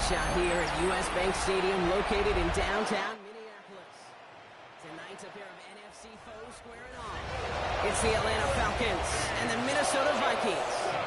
Shot here at U.S. Bank Stadium, located in downtown Minneapolis. Tonight, a pair of NFC foes squaring off. It's the Atlanta Falcons and the Minnesota Vikings.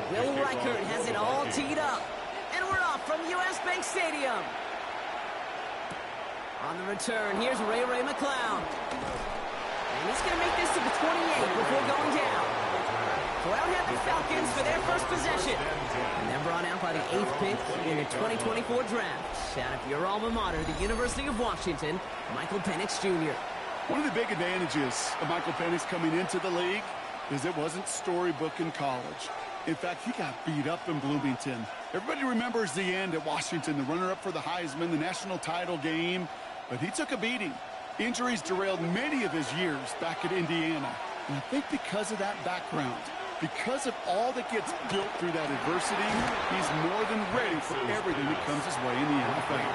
Will Reichert has it all teed up. And we're off from U.S. Bank Stadium. On the return, here's Ray McCloud. And he's going to make this to the 28 before going down. So out have the Falcons for their first possession. And they're brought out by the 8th pick in the 2024 draft. Out of your alma mater, the University of Washington, Michael Penix Jr. One of the big advantages of Michael Penix coming into the league is it wasn't storybook in college. In fact, he got beat up in Bloomington. Everybody remembers the end at Washington, the runner-up for the Heisman, the national title game. But he took a beating. Injuries derailed many of his years back at Indiana. And I think because of that background, because of all that gets built through that adversity, he's more than ready for everything that comes his way in the NFL.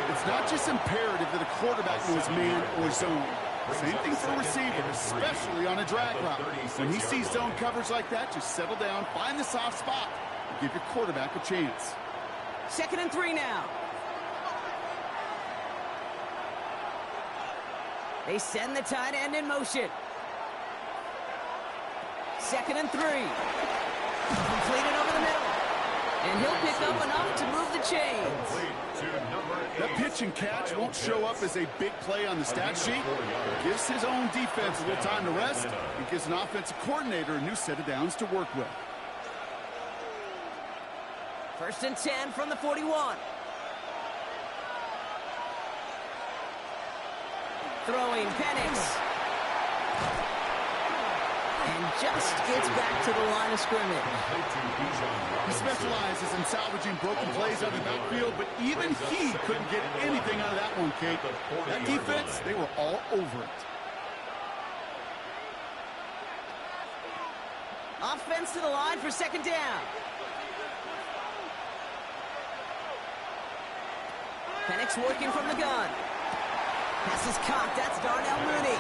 It's not just imperative that a quarterback knows man or zone. Same thing for a receiver, especially on a drag route. When he sees zone coverage like that, just settle down, find the soft spot, and give your quarterback a chance. 2nd and 3 now. They send the tight end in motion. 2nd and 3. Completed over the middle. And he'll pick up enough to move the chains. That pitch and catch won't show up as a big play on the stat sheet. It gives his own defense a little time to rest. It gives an offensive coordinator a new set of downs to work with. 1st and 10 from the 41. Throwing Penix. And just gets back to the line of scrimmage. He specializes in salvaging broken plays out of the backfield, but even he couldn't get anything out of that one, Kate. That defense, they were all over it. Offense to the line for 2nd down. Penix working from the gun. Pass is caught. That's Darnell Mooney.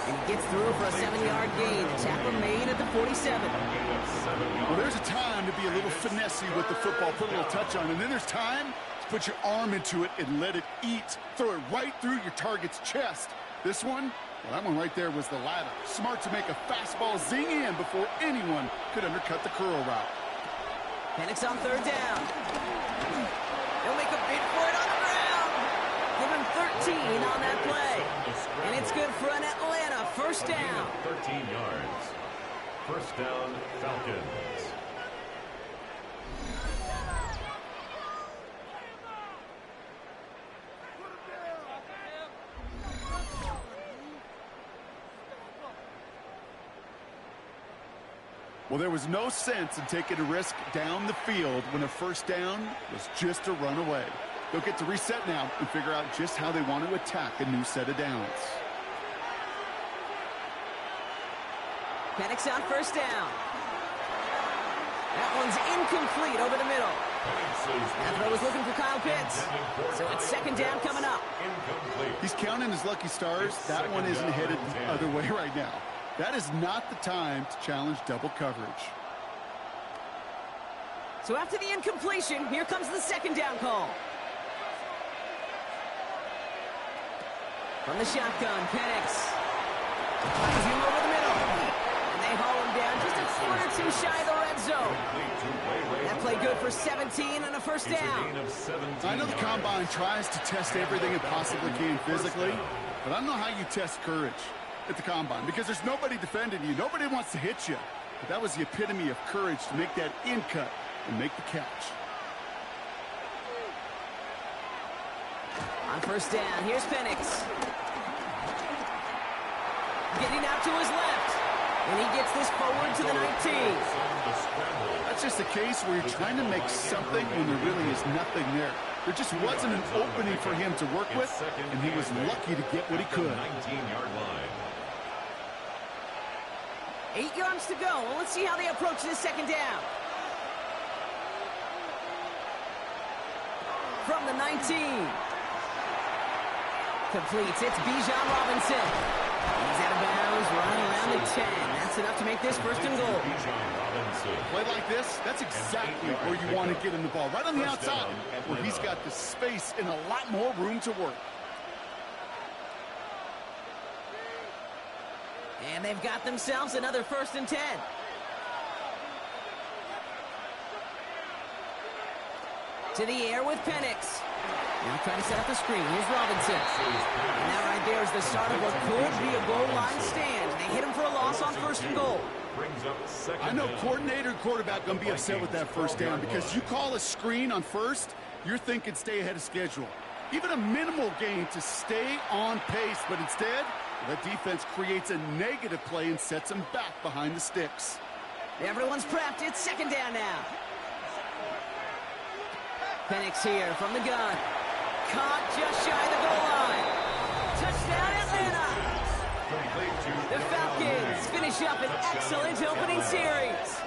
And he gets through for a 7-yard gain. The tackle made at the 47. Well, there's a time to be a little finessey with the football, put a little touch on it. And then there's time to put your arm into it and let it eat. Throw it right through your target's chest. This one, well, that one right there was the latter. Smart to make a fastball zing in before anyone could undercut the curl route. Penix on 3rd down. He'll make a bid for it on the ground. Give him 13 on that play. And it's good for an Atlanta 1st down. 13 yards. 1st down, Falcons. Well, there was no sense in taking a risk down the field when a 1st down was just a run away. They'll get to reset now and figure out just how they want to attack a new set of downs. Penix on 1st down. That one's incomplete over the middle. That throw was looking for Kyle Pitts. So it's 2nd down coming up. He's counting his lucky stars. That one isn't headed the other way right now. That is not the time to challenge double coverage. So after the incompletion, here comes the 2nd down call. From the shotgun, Penix. Finds him over the middle. And they haul him down just a foot or two shy of the red red zone. That play good for 17 and a first down. I know the combine tries to test everything it possibly can physically, but I don't know how you test courage at the combine because there's nobody defending you. Nobody wants to hit you. But that was the epitome of courage to make that in cut and make the catch. On first down, here's Penix. Getting out to his left. And he gets this forward to the 19. That's just a case where you're trying to make something when there really is nothing there. There just wasn't an opening for him to work with, and he was lucky to get what he could. 19-yard line. 8 yards to go. Well, let's see how they approach this second down. From the 19. Completes. It's Bijan Robinson. He's out of bounds right around the 10. That's enough to make this first and goal. Play like this, that's exactly where you want to get him the ball. Right on the outside, where he's got the space and a lot more room to work. And they've got themselves another first and 10. To the air with Penix. Now trying to set up the screen. Here's Robinson. And that right there is the start of what could be a goal line stand. They hit him for a loss on first and goal. I know coordinator and quarterback going to be upset with that first down because you call a screen on first, you're thinking stay ahead of schedule. Even a minimal gain to stay on pace, but instead, the defense creates a negative play and sets them back behind the sticks. Everyone's prepped. It's second down now. Penix here from the gun. Caught just shy of the goal line. Touchdown, Atlanta. The Falcons finish up an excellent opening series.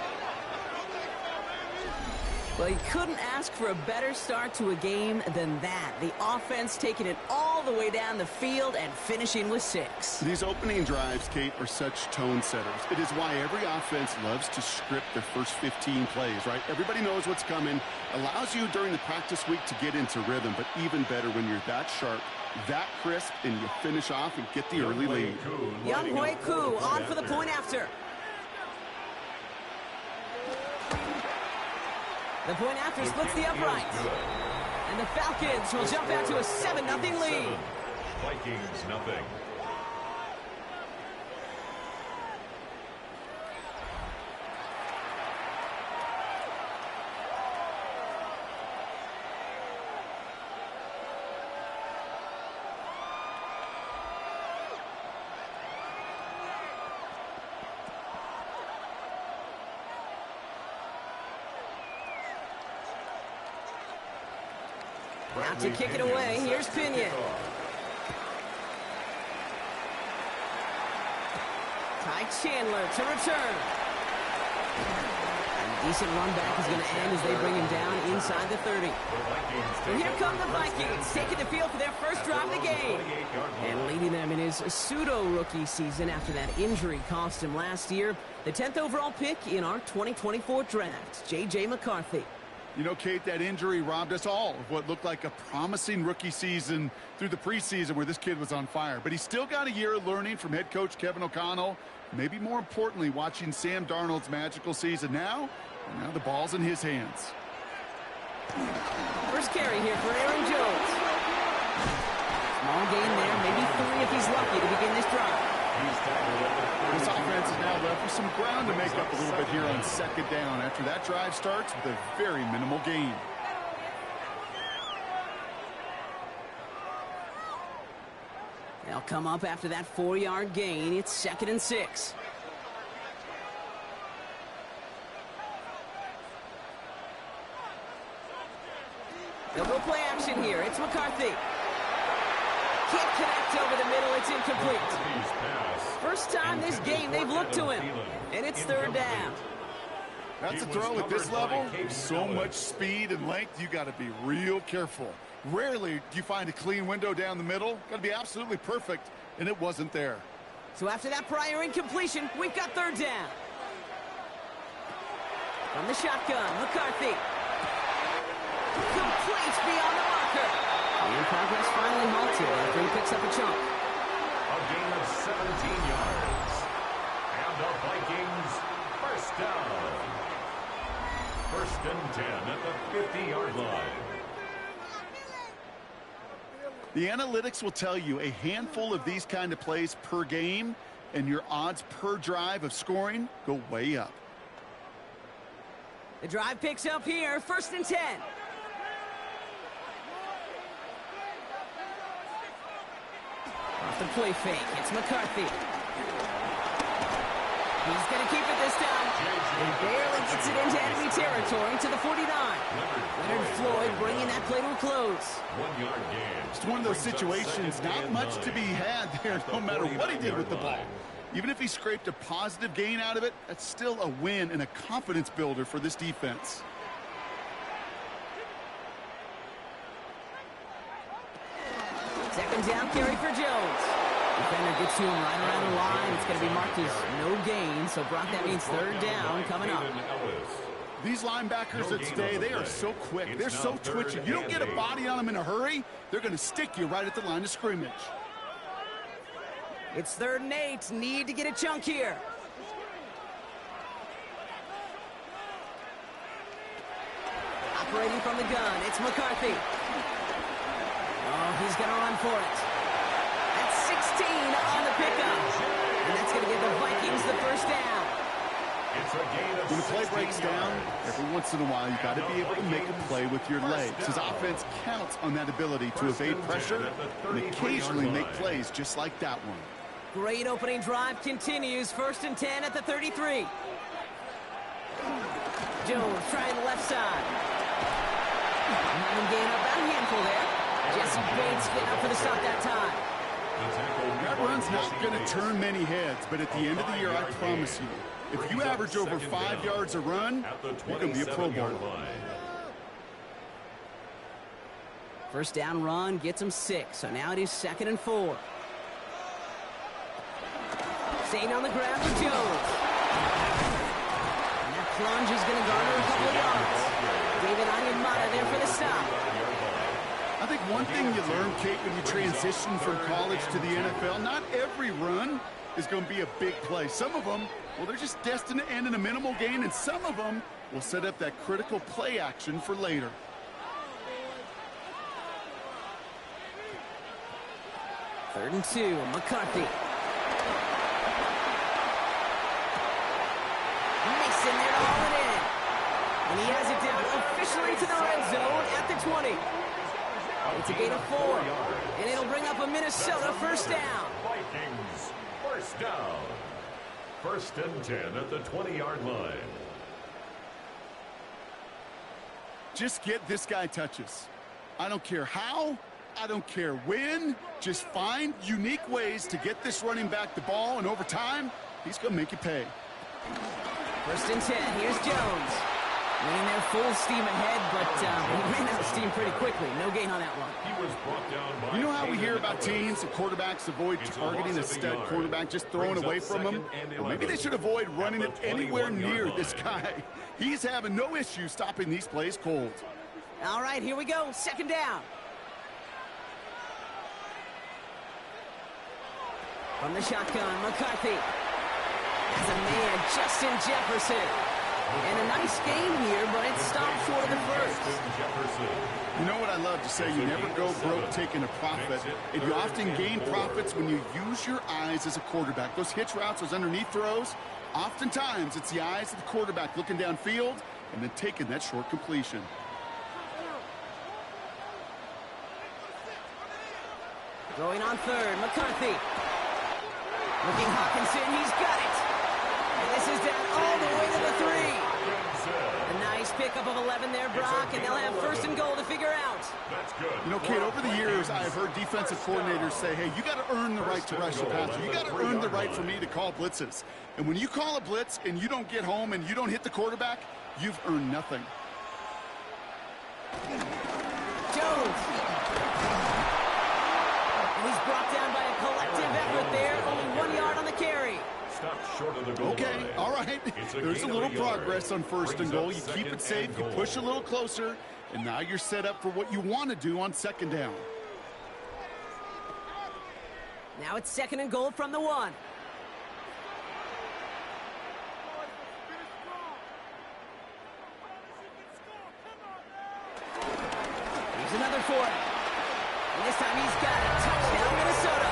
Well, you couldn't ask for a better start to a game than that. The offense taking it all the way down the field and finishing with 6. These opening drives, Kate, are such tone setters. It is why every offense loves to script their first 15 plays, right? Everybody knows what's coming. Allows you during the practice week to get into rhythm, but even better when you're that sharp, that crisp, and you finish off and get the early lead. Younghoe Koo on for the point after. The point after splits the upright. And the Falcons will jump out to a 7-0 lead. Vikings nothing. Out to kick it away. Here's Pinion. Ty Chandler to return. A decent run back is going to end as they bring him down inside the 30. And here come the Vikings, taking the field for their first drive of the game. And leading them in his pseudo-rookie season after that injury cost him last year. The 10th overall pick in our 2024 draft, J.J. McCarthy. You know, Kate, that injury robbed us all of what looked like a promising rookie season through the preseason where this kid was on fire. But he still got a year of learning from head coach Kevin O'Connell. Maybe more importantly, watching Sam Darnold's magical season now the ball's in his hands. First carry here for Aaron Jones. Small gain there, maybe 3 if he's lucky to begin this drive. This offense is now left with some ground to make up a little bit here on second down after that drive starts with a very minimal gain. They'll come up after that 4-yard gain. It's 2nd and 6. They'll go play action here. It's McCarthy. Can't connect over the middle. It's incomplete. First time this game they've looked to him. And it's 3rd down. That's a throw at this level. So much speed and length, you got to be real careful. Rarely do you find a clean window down the middle. Got to be absolutely perfect, and it wasn't there. So after that prior incompletion, we've got 3rd down. From the shotgun, McCarthy. Complete beyond the marker. And progress finally halted after he picks up a chunk. A gain of 17 yards. And the Vikings first down. First and 10 at the 50-yard line. The analytics will tell you a handful of these kind of plays per game, and your odds per drive of scoring go way up. The drive picks up here, first and 10. Off the play fake, it's McCarthy. He's going to keep it this time. He barely gets it into enemy territory to the 49. Leonard Floyd bringing that play to a close. 1 yard gain. It's one of those situations, not much to be had there, no matter what he did with the ball. Even if he scraped a positive gain out of it, that's still a win and a confidence builder for this defense. Second down carry for Jones. Defender gets to him right around the line. It's going to be marked as no gain, so Brock, that means third down coming up. These linebackers that stay, they are so quick. They're so twitchy. You don't get a body on them in a hurry, they're going to stick you right at the line of scrimmage. It's 3rd and 8. Need to get a chunk here. Operating from the gun, it's McCarthy. Oh, he's going to run for it. That's 16 on the pickup. And that's going to give the Vikings the first down. It's a gain of When the play breaks down, every once in a while, you've got to be able to make a play with your legs. His offense counts on that ability to evade pressure and occasionally make plays just like that one. Great opening drive continues. First and 10 at the 33. Jones trying the left side. Having gain about a handful there. Jesse Bates getting up for the stop that time. That run's not going to turn many heads, but at the end of the year, I promise you, if you average over 5 yards a run, you're going to be a Pro Bowler. First down run gets him 6, so now it is 2nd and 4. Staying on the ground for Jones. And that plunge is going to garner a couple of yards. David Onyemata there for the stop. I think one thing you learn, Kate, when you transition from college to the NFL, not every run is going to be a big play. Some of them, well, they're just destined to end in a minimal gain, and some of them will set up that critical play action for later. Third and 2, McCarthy. Mason there to haul it in. And he has it down officially to the red zone at the 20. It's a gain of 4, and it'll bring up a Minnesota first down. Vikings, first down. First and 10 at the 20-yard line. Just get this guy touches. I don't care how, I don't care when. Just find unique ways to get this running back the ball, and over time, he's going to make you pay. First and 10, here's Jones. Running there full steam ahead, but he ran out of steam pretty quickly. No gain on that one. He was brought down by you know how we hear about teams and quarterbacks avoid targeting a stud quarterback, just throwing away from him? Well, maybe they should avoid running it anywhere near this guy. He's having no issue stopping these plays cold. All right, here we go. 2nd down. From the shotgun, McCarthy. As a man, Justin Jefferson. And a nice game here, but it stopped short of the first. You know what I love to say? You never go broke taking a profit, and you often gain profits when you use your eyes as a quarterback. Those hitch routes, those underneath throws, oftentimes it's the eyes of the quarterback looking downfield and then taking that short completion. Throwing on 3rd, McCarthy. Looking Hawkinson, he's got it. And this is down all the way to the 3. A nice pickup of 11 there, Brock, and they'll have 1st and goal to figure out. That's good. You know, Kate, over the years, I've heard defensive coordinators say, hey, you got to earn the right to rush the passer. You got to earn the right for me to call blitzes. And when you call a blitz and you don't get home and you don't hit the quarterback, you've earned nothing. Jones. And he's brought down by a collective effort there. Only 1 yard on the carry. Stopped short of the goal Okay, line. all right. There's a little progress on 1st and goal. You Brings up keep it 2nd safe, and you goal. push a little closer, and now you're set up for what you want to do on 2nd down. Now it's 2nd and goal from the 1. Here's another for him. And this time he's got it. Touchdown, Minnesota.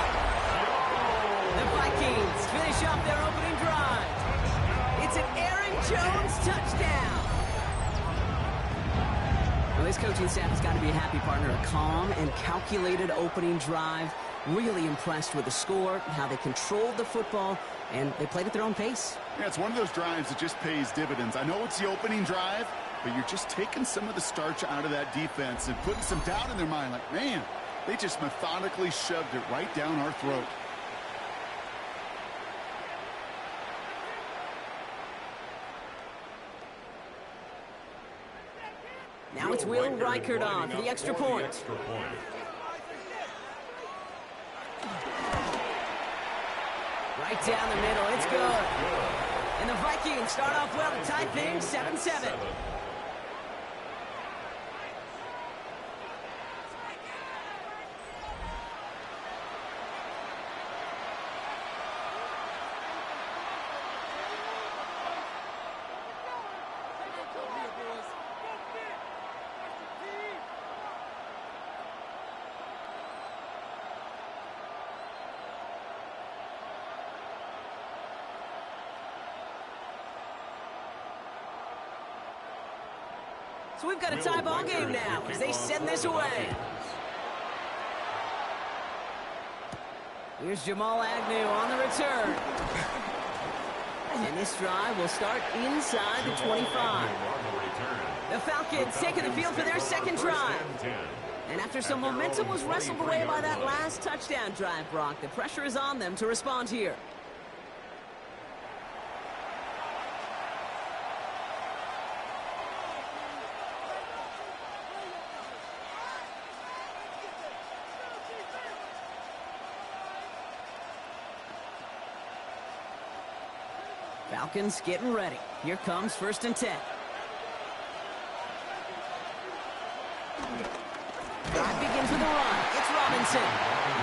The Vikings finish off their opening drive. It's an Aaron Jones touchdown. Well, this coaching staff has got to be a happy partner. A calm and calculated opening drive. Really impressed with the score, how they controlled the football, and they played at their own pace. Yeah, it's one of those drives that just pays dividends. I know it's the opening drive, but you're just taking some of the starch out of that defense and putting some doubt in their mind. Like, man, they just methodically shoved it right down our throat. Now it's Will Reichert on for the extra point. Right down the middle, it's good. And the Vikings start off well to tie things 7-7. So we've got a tie ball game now as they send this away. Here's Jamal Agnew on the return. And this drive will start inside the 25. The Falcons taking the field for their second drive. And after some momentum was wrestled away by that last touchdown drive, Brock, the pressure is on them to respond here. Falcons getting ready. Here comes 1st and 10. Drive begins with a run. It's Robinson.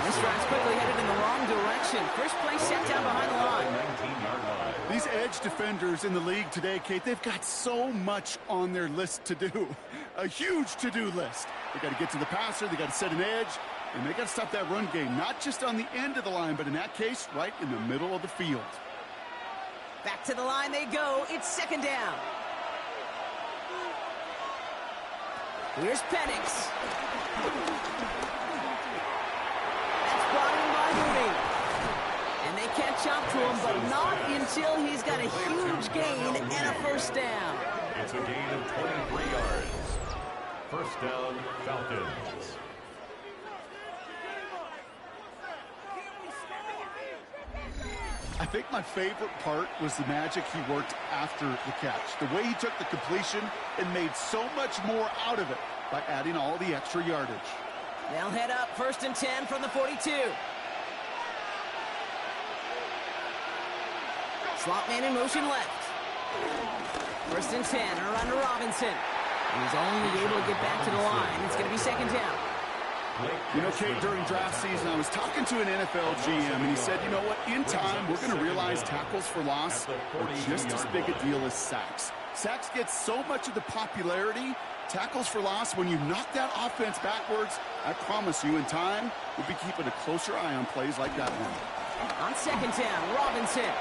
This drive's quickly headed in the wrong direction. First play set down behind the line. These edge defenders in the league today, Kate, they've got so much on their list to do. A huge to-do list. They got to get to the passer, they got to set an edge, and they got to stop that run game. Not just on the end of the line, but in that case, right in the middle of the field. Back to the line they go. It's 2nd down. Here's Penix. That's brought in by Mooney. And they catch up to him, but not until he's got a huge gain and a 1st down. It's a gain of 23 yards. 1st down, Falcons. I think my favorite part was the magic he worked after the catch. The way he took the completion and made so much more out of it by adding all the extra yardage. They'll head up 1st and 10 from the 42. Slot man in motion left. 1st and 10, a run to Robinson. And he's only able to get back to the line. It's going to be 2nd down. You know, Kate, during draft season, I was talking to an NFL GM, and he said, you know what, in time, we're going to realize tackles for loss are just as big a deal as sacks. Sacks get so much of the popularity. Tackles for loss, when you knock that offense backwards, I promise you, in time, we'll be keeping a closer eye on plays like that one. On 2nd down, Robinson.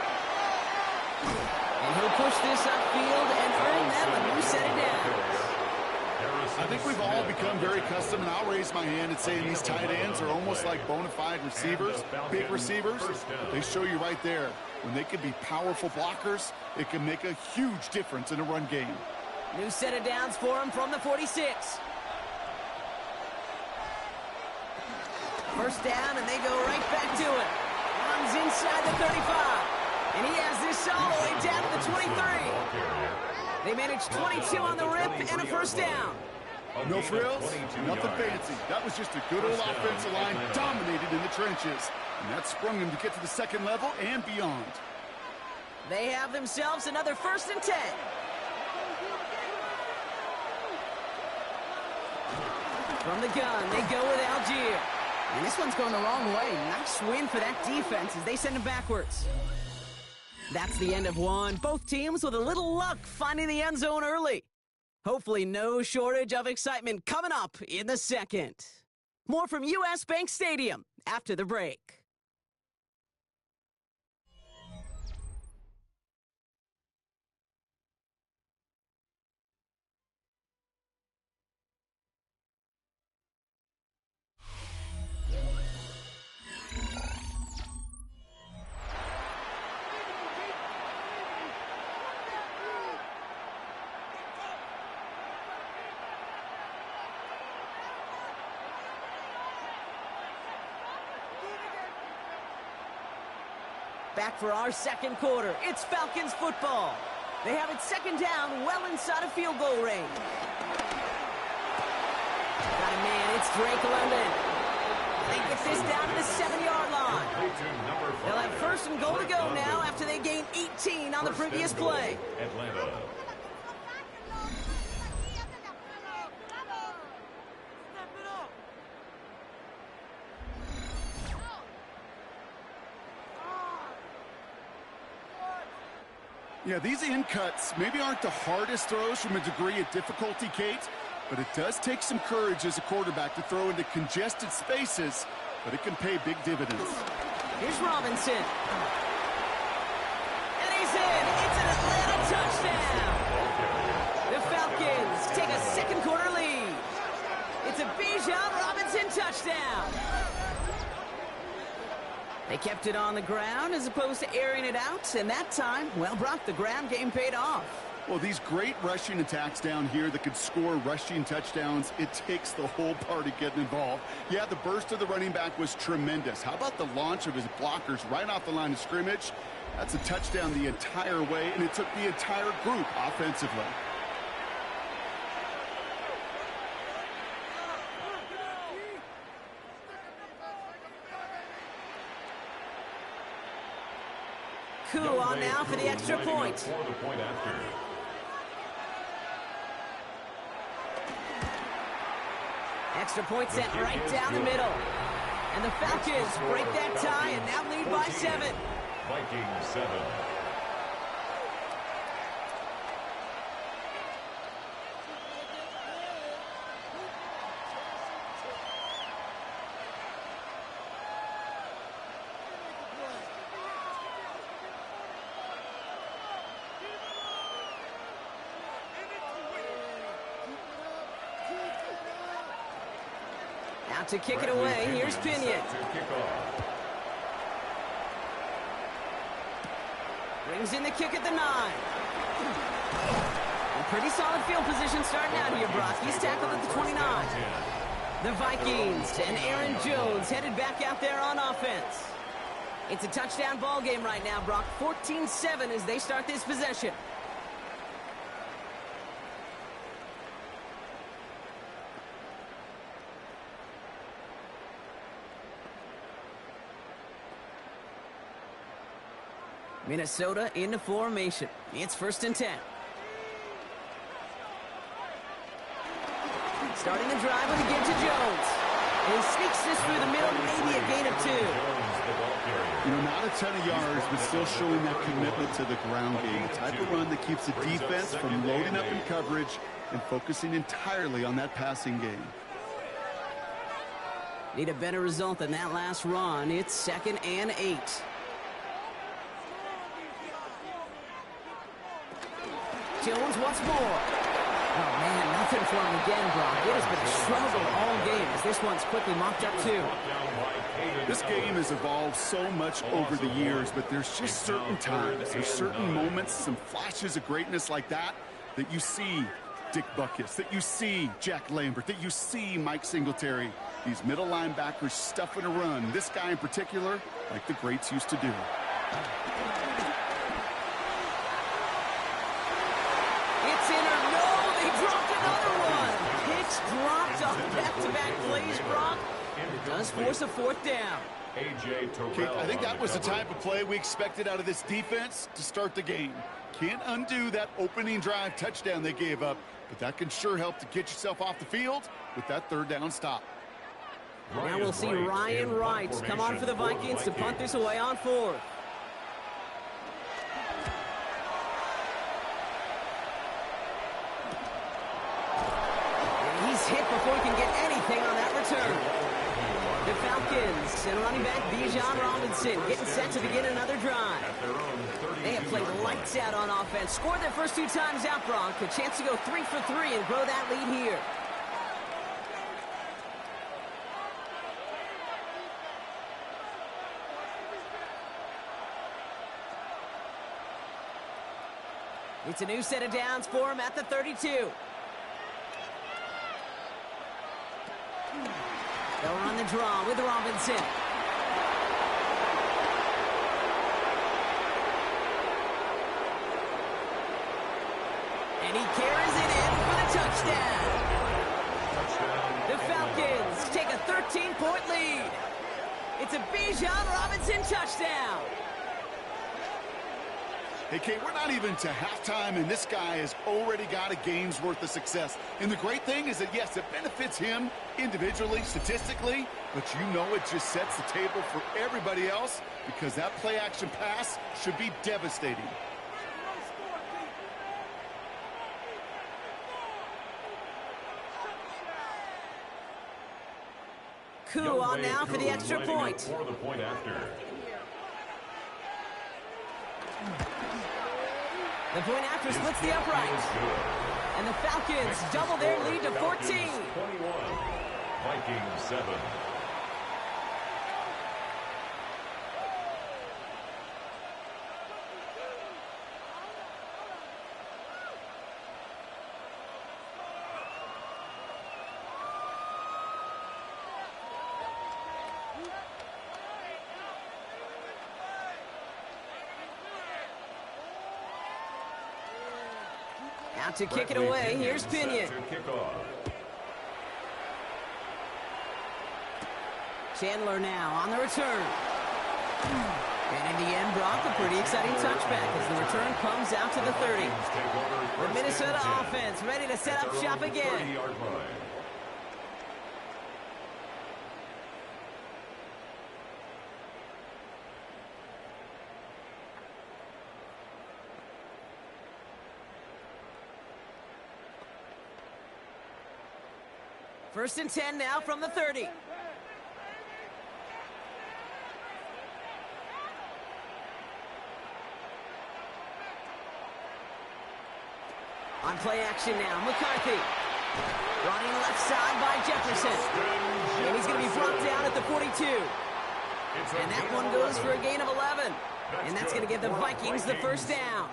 And he'll push this upfield and earn them a new set of downs. I think we've all become very accustomed, and I'll raise my hand and say these tight ends are almost like bona fide receivers, big receivers. They show you right there, when they can be powerful blockers, it can make a huge difference in a run game. New set of downs for him from the 46. 1st down, and they go right back to it. Runs inside the 35. And he has this all the way down to the 23. They managed 22 on the rip and a 1st down. No frills, nothing fancy. That was just a good old offensive line dominated in the trenches. And that sprung them to get to the 2nd level and beyond. They have themselves another 1st and 10. From the gun, they go with Algier. And this one's going the wrong way. Nice win for that defense as they send him backwards. That's the end of one. Both teams with a little luck finding the end zone early. Hopefully no shortage of excitement coming up in the second. More from U.S. Bank Stadium after the break. Back for our second quarter. It's Falcons football. They have it second down, well inside of field goal range. Got a man, it's Drake London. They get this down to the 7-yard line. They'll have first and goal to go now after they gained 18 on the previous play. Atlanta. Yeah, these in cuts maybe aren't the hardest throws from a degree of difficulty, Kate, but it does take some courage as a quarterback to throw into congested spaces, but it can pay big dividends. Here's Robinson. And he's in. It's an Atlanta touchdown. The Falcons take a second quarter lead. It's a Bijan Robinson touchdown. They kept it on the ground as opposed to airing it out, and that time, well, Brock, the ground game paid off. Well, these great rushing attacks down here that could score rushing touchdowns, it takes the whole party getting involved. Yeah, the burst of the running back was tremendous. How about the launch of his blockers right off the line of scrimmage? That's a touchdown the entire way, and it took the entire group offensively. Cool on now for the extra point. Extra point sent right down the middle. And the Falcons break that tie and now lead by 7. Vikings 7. Out to kick it away, here's Pinion. Brings in the kick at the 9. And pretty solid field position starting out here, Brock. He's tackled at the 29. The Vikings and Aaron Jones headed back out there on offense. It's a touchdown ball game right now, Brock. 14-7 as they start this possession. Minnesota into formation. It's 1st and 10. Starting the drive with a give to Jones. And he sneaks this through the middle, maybe a gain of 2. You know, not a ton of yards, but still showing that commitment to the ground game. The type of run that keeps the defense from loading up in coverage and focusing entirely on that passing game. Need a better result than that last run. It's 2nd and 8. Jones once more. Oh, man, nothing for him again, Brock. It has been a struggle all game as this one's quickly mopped up, too. This game has evolved so much over the years, but there's just certain times, there's certain moments, some flashes of greatness like that you see Dick Butkus, that you see Jack Lambert, that you see Mike Singletary. These middle linebackers stuffing a run. This guy in particular, like the greats used to do. Dropped on back-to-back plays, Brock. It does force a 4th down. Kate, I think that was the type of play we expected out of this defense to start the game. Can't undo that opening drive touchdown they gave up, but that can sure help to get yourself off the field with that 3rd down stop. Now we'll see Ryan Wright come on for the Vikings to punt this away on 4th. The Falcons and running back S.V.G getting set to begin another drive. They have played lights out on offense. Scored their first 2 times out, Bronk. A chance to go 3 for 3 and grow that lead here. It's a new set of downs for him at the 32. They'll run the draw with Robinson. And he carries it in for the touchdown. The Falcons take a 13-point lead. It's a Bijan touchdown. Hey, Kate, we're not even to halftime, and this guy has already got a game's worth of success. And the great thing is that, yes, it benefits him individually, statistically, but you know it just sets the table for everybody else because that play-action pass should be devastating. Coup on now for the extra point. For the point after. The point after splits the upright. And the Falcons double their lead to 14. 21. Vikings 7. Out to kick it away, here's Pinion. Chandler now on the return. And in the end, Brock, a pretty exciting touchback as the return comes out to the 30. The Minnesota offense ready to set up shop again. First and 10 now from the 30. On play action now, McCarthy. Running left side by Jefferson. And he's going to be brought down at the 42. And that one goes for a gain of 11. And that's going to give the Vikings the first down.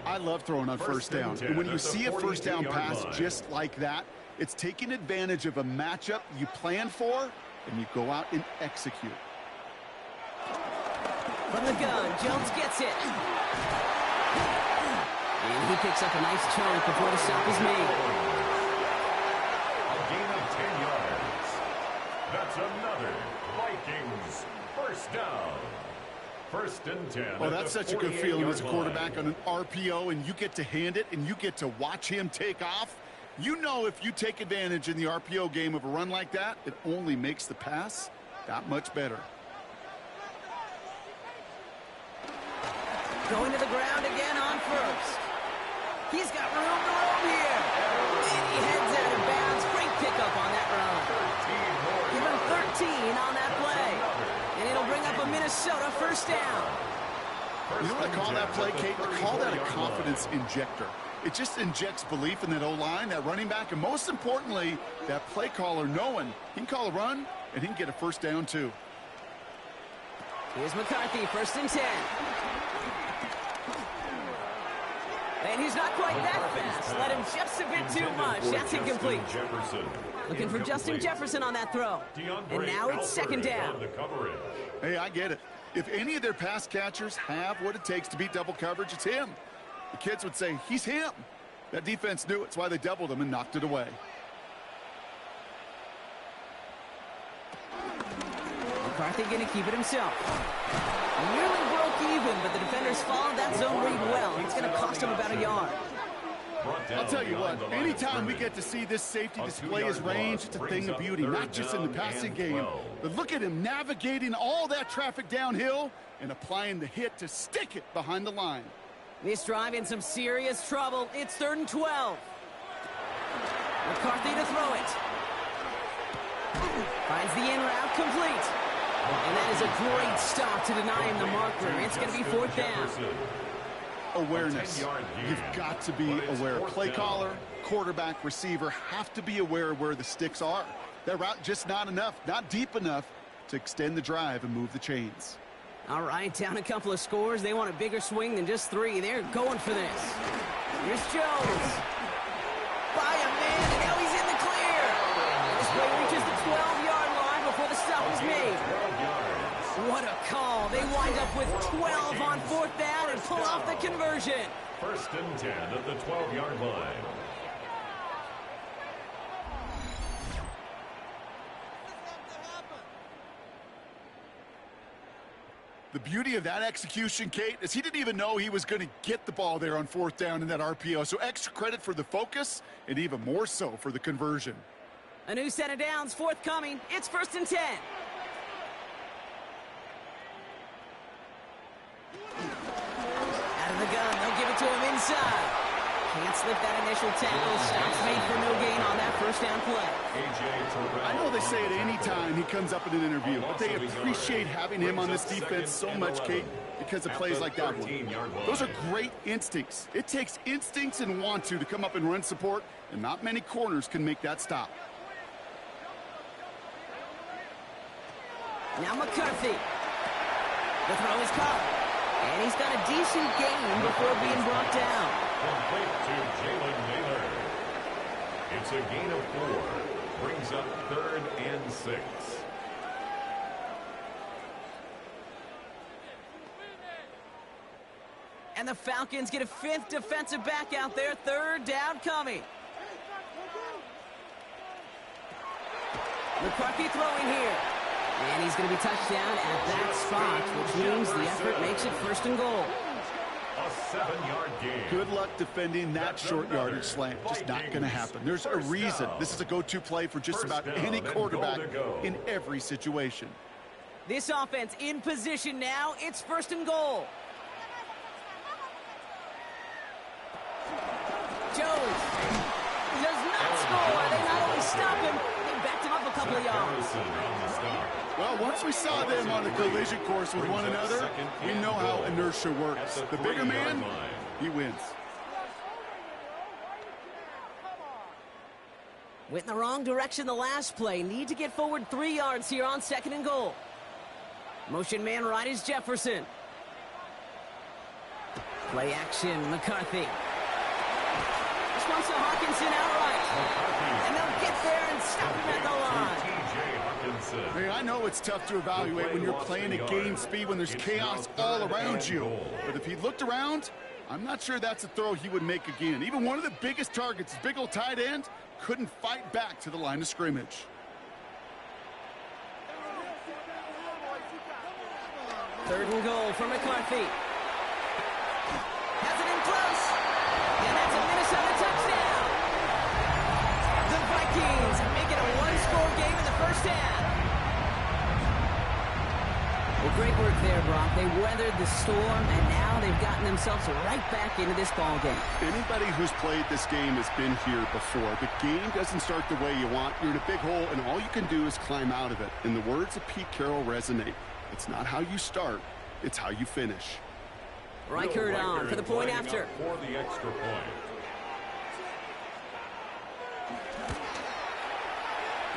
I love throwing on first down. And when you see a first down pass just like that, it's taking advantage of a matchup you plan for, and you go out and execute. From the gun, Jones gets it. And he picks up a nice chunk before the stop is made. A gain of 10 yards. That's another Vikings first down. First and 10. Well, that's such a good feeling as a quarterback on an RPO, and you get to hand it, and you get to watch him take off. You know if you take advantage in the RPO game of a run like that, it only makes the pass that much better. Going to the ground again on first. He's got room to roam here. And he heads out of bounds. Great pickup on that run. Give him 13 on that play. And it'll bring up a Minnesota first down. You know what I call that play, Kate? I call that a confidence injector. It just injects belief in that O-line, that running back, and most importantly, that play caller knowing he can call a run and he can get a first down too. Here's McCarthy, first and 10. And he's not quite that fast. Let him just a bit too much. That's incomplete. Looking for Justin Jefferson on that throw. And now it's second down. Hey, I get it. If any of their pass catchers have what it takes to beat double coverage, it's him. The kids would say, he's him. That defense knew it. It's why they doubled him and knocked it away. McCarthy going to keep it himself. Nearly broke even, but the defenders followed that zone read well. It's going to cost him about a yard. I'll tell you what, anytime we get to see this safety display his range, it's a thing of beauty, not just in the passing game. But look at him navigating all that traffic downhill and applying the hit to stick it behind the line. This drive in some serious trouble. It's 3rd and 12. McCarthy to throw it. Finds the in route complete. And that is a great stop to deny him the marker. It's going to be 4th down. Awareness. You've got to be aware. Play caller, quarterback, receiver have to be aware of where the sticks are. That route just not enough, not deep enough to extend the drive and move the chains. All right, down a couple of scores. They want a bigger swing than just 3. They're going for this. Here's Jones. By a man, and now he's in the clear. This play reaches the 12-yard line before the stop is made. What a call. They wind up with 12 on 4th down and pull off the conversion. 1st and 10 at the 12-yard line. The beauty of that execution, Kate, is he didn't even know he was going to get the ball there on 4th down in that RPO. So extra credit for the focus and even more so for the conversion. A new set of downs forthcoming. It's 1st and 10. Out of the gun, they'll give it to him inside. Can't slip that initial tackle. Stops made for no gain on that 1st down play. I know they say it any time he comes up in an interview, but they appreciate having him on this defense so much, Kate, because of plays like that one. Those are great instincts. It takes instincts and want to come up and run support, and not many corners can make that stop. Now McCarthy. The throw is caught. And he's got a decent gain before being brought down. Complete to Jalen Naylor. It's a gain of 4. Brings up 3rd and 6. And the Falcons get a 5th defensive back out there. 3rd down coming. McCarthy throwing here. And he's going to be touched down at that spot, which means the effort makes it 1st and goal. A 7-yard gain. Good luck defending that short yardage slant. Just not going to happen. There's a reason this is a go-to play for just about any quarterback in every situation. This offense in position now. It's 1st and goal. Jones does not score. They not only stop him, they backed him up a couple of yards. Well, once we saw them on the collision course with one another, we know how inertia works. The bigger man, he wins. Went in the wrong direction the last play. Need to get forward 3 yards here on 2nd and goal. Motion man right is Jefferson. Play action, McCarthy. This one's to Hawkinson outright. And they'll get there and stop him at the line. Hey, I know it's tough to evaluate when you're playing at game speed when there's chaos all around you. But if he looked around, I'm not sure that's a throw he would make again. Even one of the biggest targets, big old tight end, couldn't fight back to the line of scrimmage. 3rd and goal for McCarthy. Has it in close. And that's a Minnesota touchdown. The Vikings make it a 1-score game in the 1st half. Well, great work there, Brock. They weathered the storm, and now they've gotten themselves right back into this ball game. Anybody who's played this game has been here before. The game doesn't start the way you want. You're in a big hole, and all you can do is climb out of it. And the words of Pete Carroll resonate. It's not how you start, it's how you finish. Reichert on for the point after. For the extra point.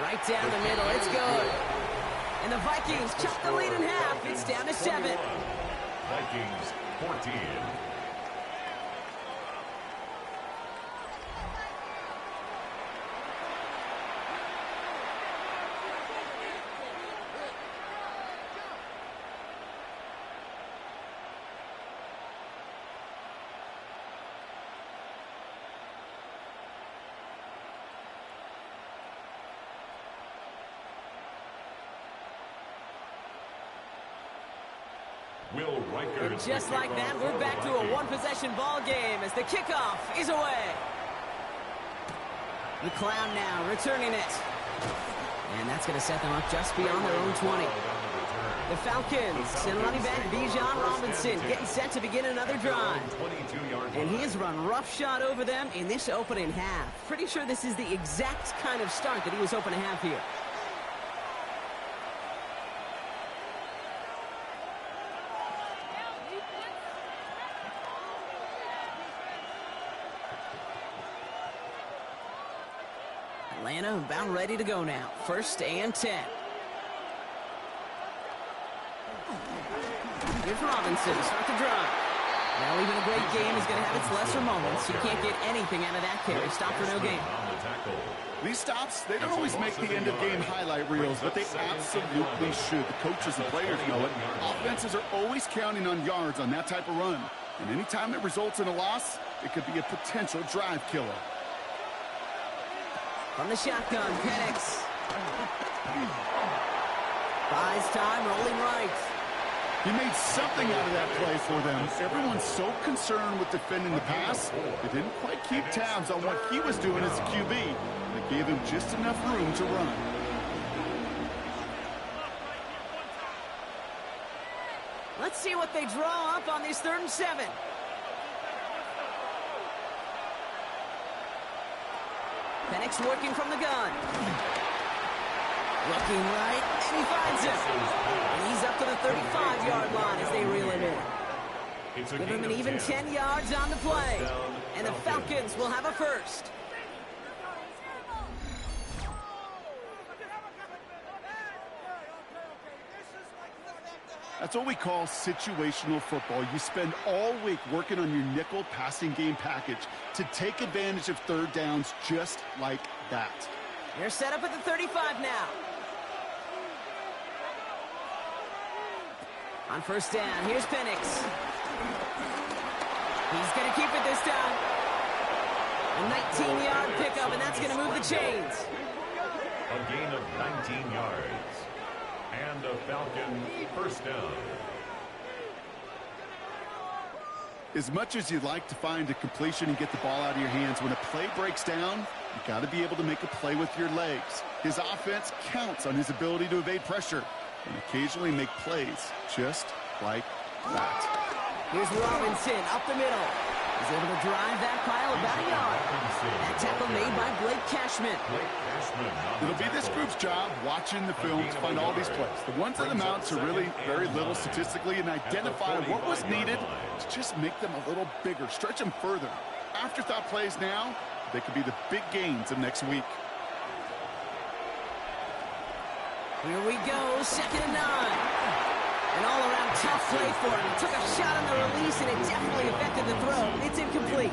Right down the middle. It's good. And the Vikings chop the lead in half. It's down to 7. Vikings 14. And just like that, we're back to a one-possession ball game as the kickoff is away. The Clown now returning it. And that's going to set them up just beyond their own 20. The Falcons and running back S.V.G Robinson getting set to begin another drive. And he has run roughshod over them in this opening half. Pretty sure this is the exact kind of start that he was hoping to have here. Atlanta about ready to go now. 1st and 10. Here's Robinson to start the drive. Now, even a great game is going to have its lesser moments. You can't get anything out of that carry. Stop for no gain. These stops, they don't always make the end-of-game highlight reels, but they absolutely should. The coaches and players know it. Offenses are always counting on yards on that type of run. And anytime it results in a loss, it could be a potential drive killer. From the shotgun, Penix. Buys time, rolling right. He made something out of that play for them. Everyone's so concerned with defending the pass, they didn't quite keep tabs on what he was doing as a QB. They gave him just enough room to run. Let's see what they draw up on this 3rd and 7. Penix working from the gun. Looking right, and he finds him. And he's up to the 35-yard line as they reel him in. Give him an even 10 yards on the play. And the Falcons will have a first. That's what we call situational football. You spend all week working on your nickel passing game package to take advantage of 3rd downs just like that. They're set up at the 35 now. On 1st down, here's Penix. He's going to keep it this time. A 19-yard pickup, and that's going to move the chains. A gain of 19 yards. And a Falcon 1st down. As much as you'd like to find a completion and get the ball out of your hands, when a play breaks down, you got to be able to make a play with your legs. His offense counts on his ability to evade pressure and occasionally make plays just like that. Here's Robinson up the middle. He's able to drive that pile about a yard. That tackle made by Blake Cashman. It'll be this group's job watching the film to find all these plays. The ones that amount to really very little statistically and identify what was needed to just make them a little bigger, stretch them further. Afterthought plays now, they could be the big gains of next week. Here we go, 2nd and 9. An all-around tough play for him. He took a shot on the release, and it definitely affected the throw. It's incomplete.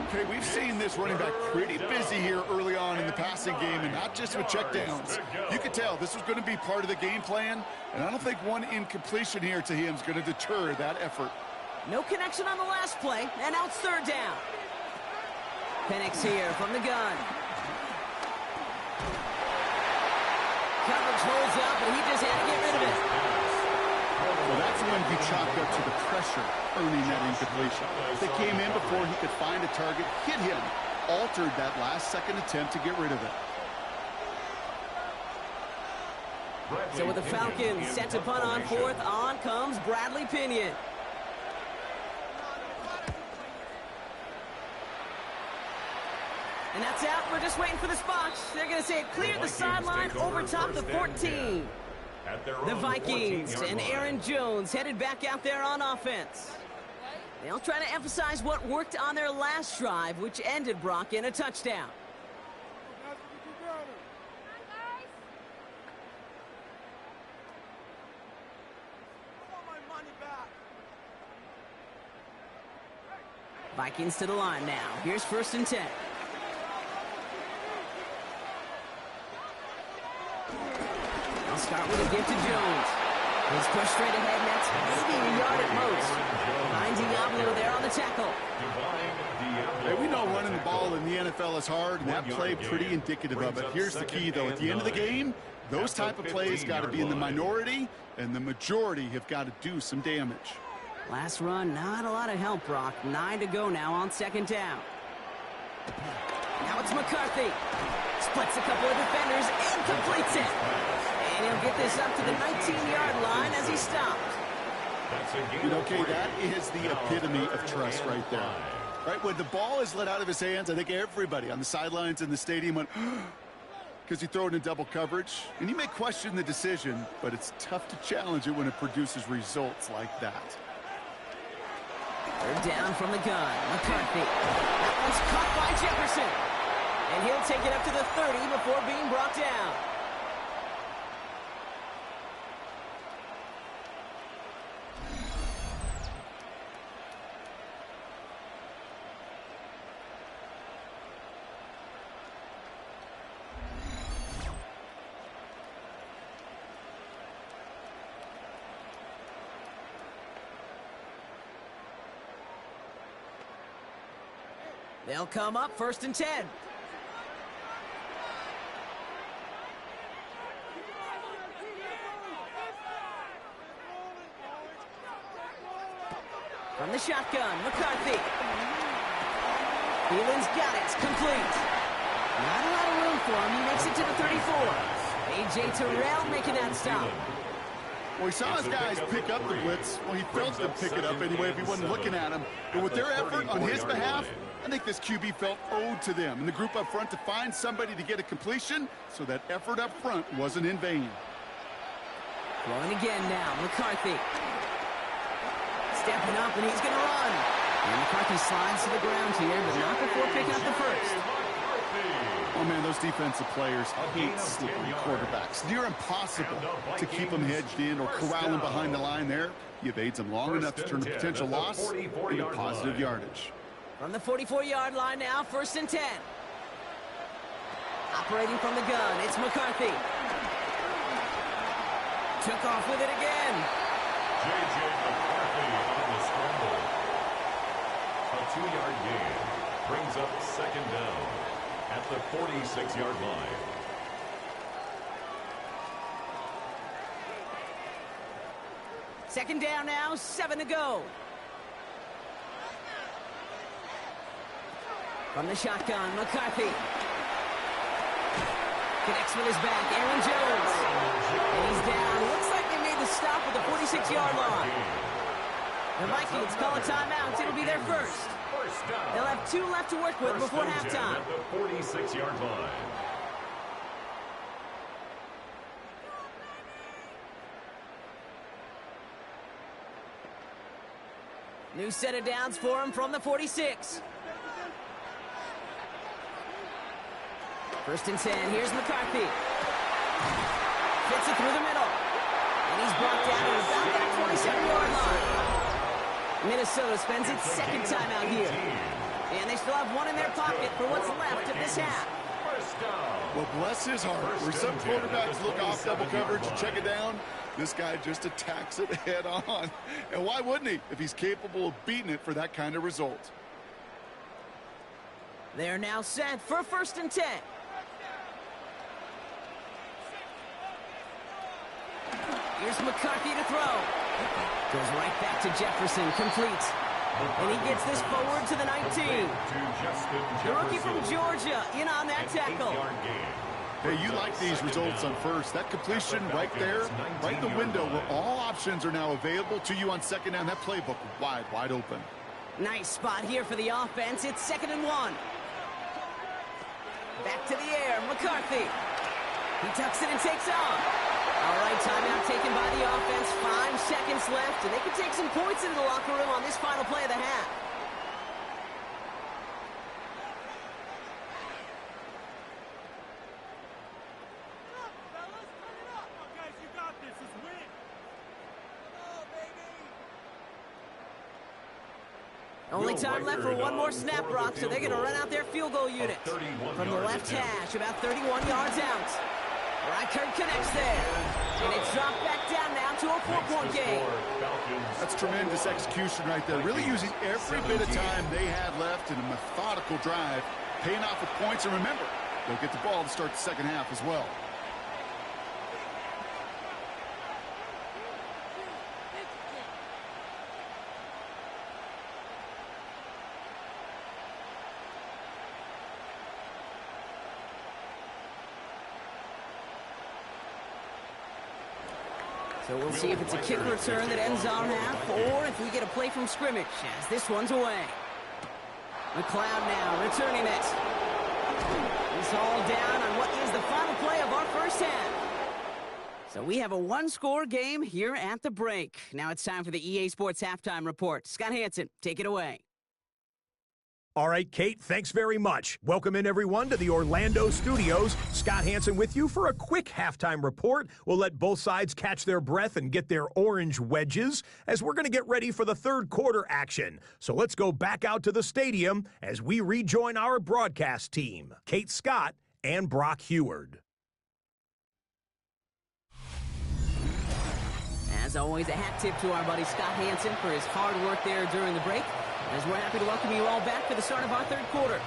Okay, we've seen this running back pretty busy here early on in the passing game, and not just with checkdowns. You could tell this was going to be part of the game plan, and I don't think one incompletion here to him is going to deter that effort. No connection on the last play, and now it's 3rd down. Penix here from the gun. Coverage holds up, and he just had to get rid of it. Well, that's when you chalk up to the pressure earning that incompletion. They came in before he could find a target, hit him, altered that last-second attempt to get rid of it. So with the Falcons set to punt on 4th, on comes Bradley Pinion. And that's out. We're just waiting for the spots. They're going to say it cleared the sideline over top the 14. The Vikings and Aaron Jones headed back out there on offense. They'll try to emphasize what worked on their last drive, which ended, Brock, in a touchdown. Vikings to the line now. Here's 1st and 10. I'll start with a give to Jones. He's pushed straight ahead, and that's maybe a yard at most. Behind Diablo there on the tackle. Hey, we know running the ball in the NFL is hard, and that play pretty indicative of it. Here's the key, though. At the end of the game, those type of plays got to be in the minority, and the majority have got to do some damage. Last run, not a lot of help, Brock. 9 to go now on 2nd down. Now it's McCarthy. Splits a couple of defenders and completes it. And he'll get this up to the 19-yard line as he stopped. You know, okay, that is the epitome of trust right there. Right, when the ball is let out of his hands, I think everybody on the sidelines in the stadium went, because you throw it in double coverage. And you may question the decision, but it's tough to challenge it when it produces results like that. 3rd down from the gun. McCarthy. That one's caught by Jefferson. And he'll take it up to the 30 before being brought down. They'll come up 1st and 10. From the shotgun, McCarthy. Thielen's got it. Complete. Not a lot of room for him. He makes it to the 34. A.J. Terrell making that stop. Well, he saw his guys pick up the blitz. Well, he felt them pick it up anyway if he wasn't looking at him. But with their effort on his behalf, I think this QB felt owed to them and the group up front to find somebody to get a completion, so that effort up front wasn't in vain. Throwing again now, McCarthy. Stepping up, and he's going to run. And McCarthy slides to the ground here, but not before picking up the first. Oh, man, those defensive players hate slippery quarterbacks. Near impossible to keep them hedged in or corral them behind the line there. You evade them long enough to turn a potential loss into positive yardage. From the 44-yard line now, 1st and 10. Operating from the gun, it's McCarthy. Took off with it again. J.J. McCarthy on the scramble. A 2-yard gain brings up 2nd down at the 46-yard line. Second down now, 7 to go. From the shotgun, McCarthy. Connects with his back, Aaron Jones. And he's down. Looks like they made the stop at the 46-yard line. The Vikings call a timeout. It'll be their first. They'll have 2 left to work with before halftime. At the 46-yard line. New set of downs for him from the 46. 1st and 10. Here's McCarthy. Fits it through the middle. And he's brought down at about that 27-yard line. Minnesota spends its 2nd timeout here. And they still have 1 in their pocket for what's left of this half. Well, bless his heart. Where some quarterbacks look off double coverage and check it down, this guy just attacks it head on. And why wouldn't he if he's capable of beating it for that kind of result? They're now set for 1st and 10. Here's McCarthy to throw. Goes right back to Jefferson, complete. And he gets this forward to the 19. The rookie from Georgia in on that tackle. Hey, you like these results on first. That completion right there, right in the window where all options are now available to you on 2nd down. That playbook wide open. Nice spot here for the offense. It's 2nd and 1. Back to the air, McCarthy. He tucks it and takes off. All right, timeout taken by the offense. 5 seconds left, and they can take some points into the locker room on this final play of the half. Only time left for 1 more snap, Brock, so they're going to run out their field goal unit. From the left hash, about 31 yards out. Reichert connects there. And it's dropped back down now to a 4-point game. That's tremendous execution right there. Really using every bit of time they had left in a methodical drive, paying off with points. And remember, they'll get the ball to start the 2nd half as well. So we'll see if it's a kick return that ends our half, or if we get a play from scrimmage, as this one's away. McLeod now returning it. It's all down on what is the final play of our first half. So we have a 1-score game here at the break. Now it's time for the EA Sports Halftime Report. Scott Hansen, take it away. All right, Kate, thanks very much. Welcome in, everyone, to the Orlando studios. Scott Hansen with you for a quick halftime report. We'll let both sides catch their breath and get their orange wedges as we're going to get ready for the third quarter action. So let's go back out to the stadium as we rejoin our broadcast team, Kate Scott and Brock Heward. As always, a hat tip to our buddy Scott Hansen for his hard work there during the break, as we're happy to welcome you all back for the start of our third quarter.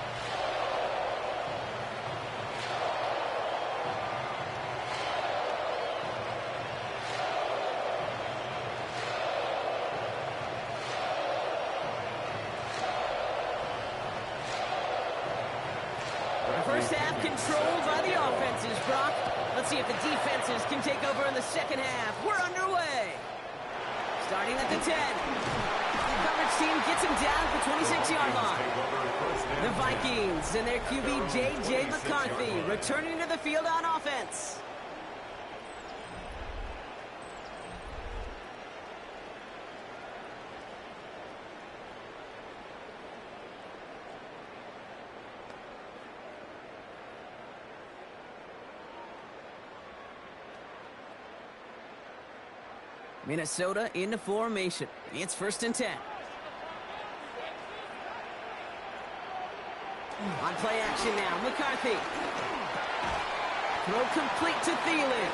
The first half controlled by the offenses, Brock. Let's see if the defenses can take over in the second half. We're underway. Starting at the 10. The coverage team gets him down at the 26-yard line. The Vikings and their QB J.J. McCarthy returning to the field on offense. Minnesota into formation. It's 1st and 10. On play action now, McCarthy. Throw complete to Thielen.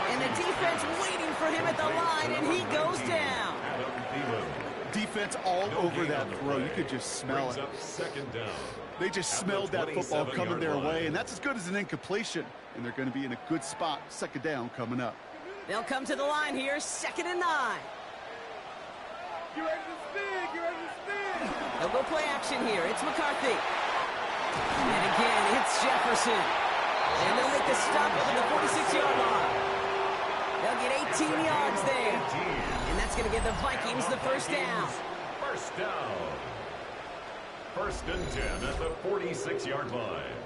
And the defense waiting for him at the line, and he goes down. Defense all over that throw. You could just smell it. They just smelled that football coming their way, and that's as good as an incompletion. And they're going to be in a good spot. 2nd down coming up. They'll come to the line here, 2nd and 9. You ready to spin? You ready to spin? They'll go play action here. It's McCarthy. And again, it's Jefferson. And they'll make the stop at the 46-yard line. They'll get 18 yards there. And that's going to give the Vikings the first down. First down. 1st and 10 at the 46-yard line.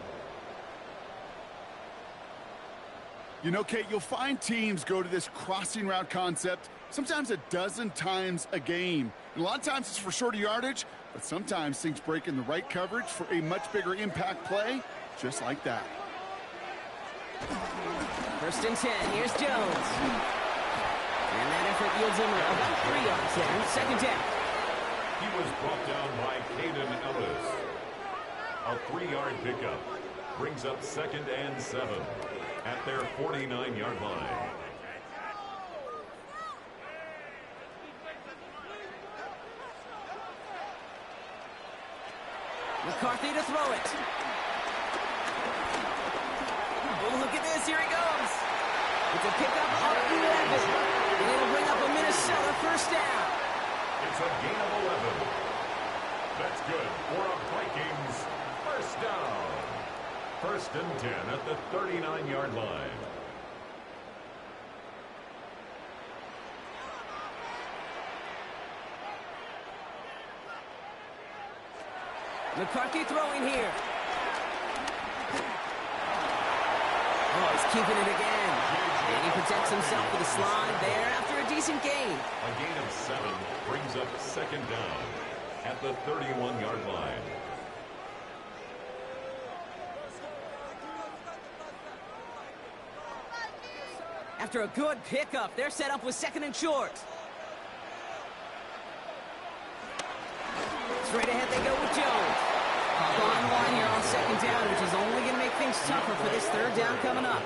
You know, Kate, you'll find teams go to this crossing route concept sometimes a dozen times a game. And a lot of times it's for shorter yardage, but sometimes things break in the right coverage for a much bigger impact play, just like that. 1st and 10, here's Jones. And that effort yields him about 3 yards there. 2nd down. He was brought down by Caden Ellis. A 3-yard pickup brings up 2nd and 7 at their 49-yard line. McCarthy to throw it. Oh, look at this. Here he goes. It's a pickup of 11. And it'll bring up a Minnesota first down. It's a gain of 11. That's good for a Vikings first down. 1st and 10 at the 39-yard line. McCarthy throwing here. Oh, he's keeping it again. And he protects himself with a slide there after a decent gain. A gain of 7 brings up 2nd down at the 31-yard line. After a good pickup, they're set up with 2nd and short. Straight ahead they go with Jones. Pop on line here on 2nd down, which is only going to make things tougher for this 3rd down coming up.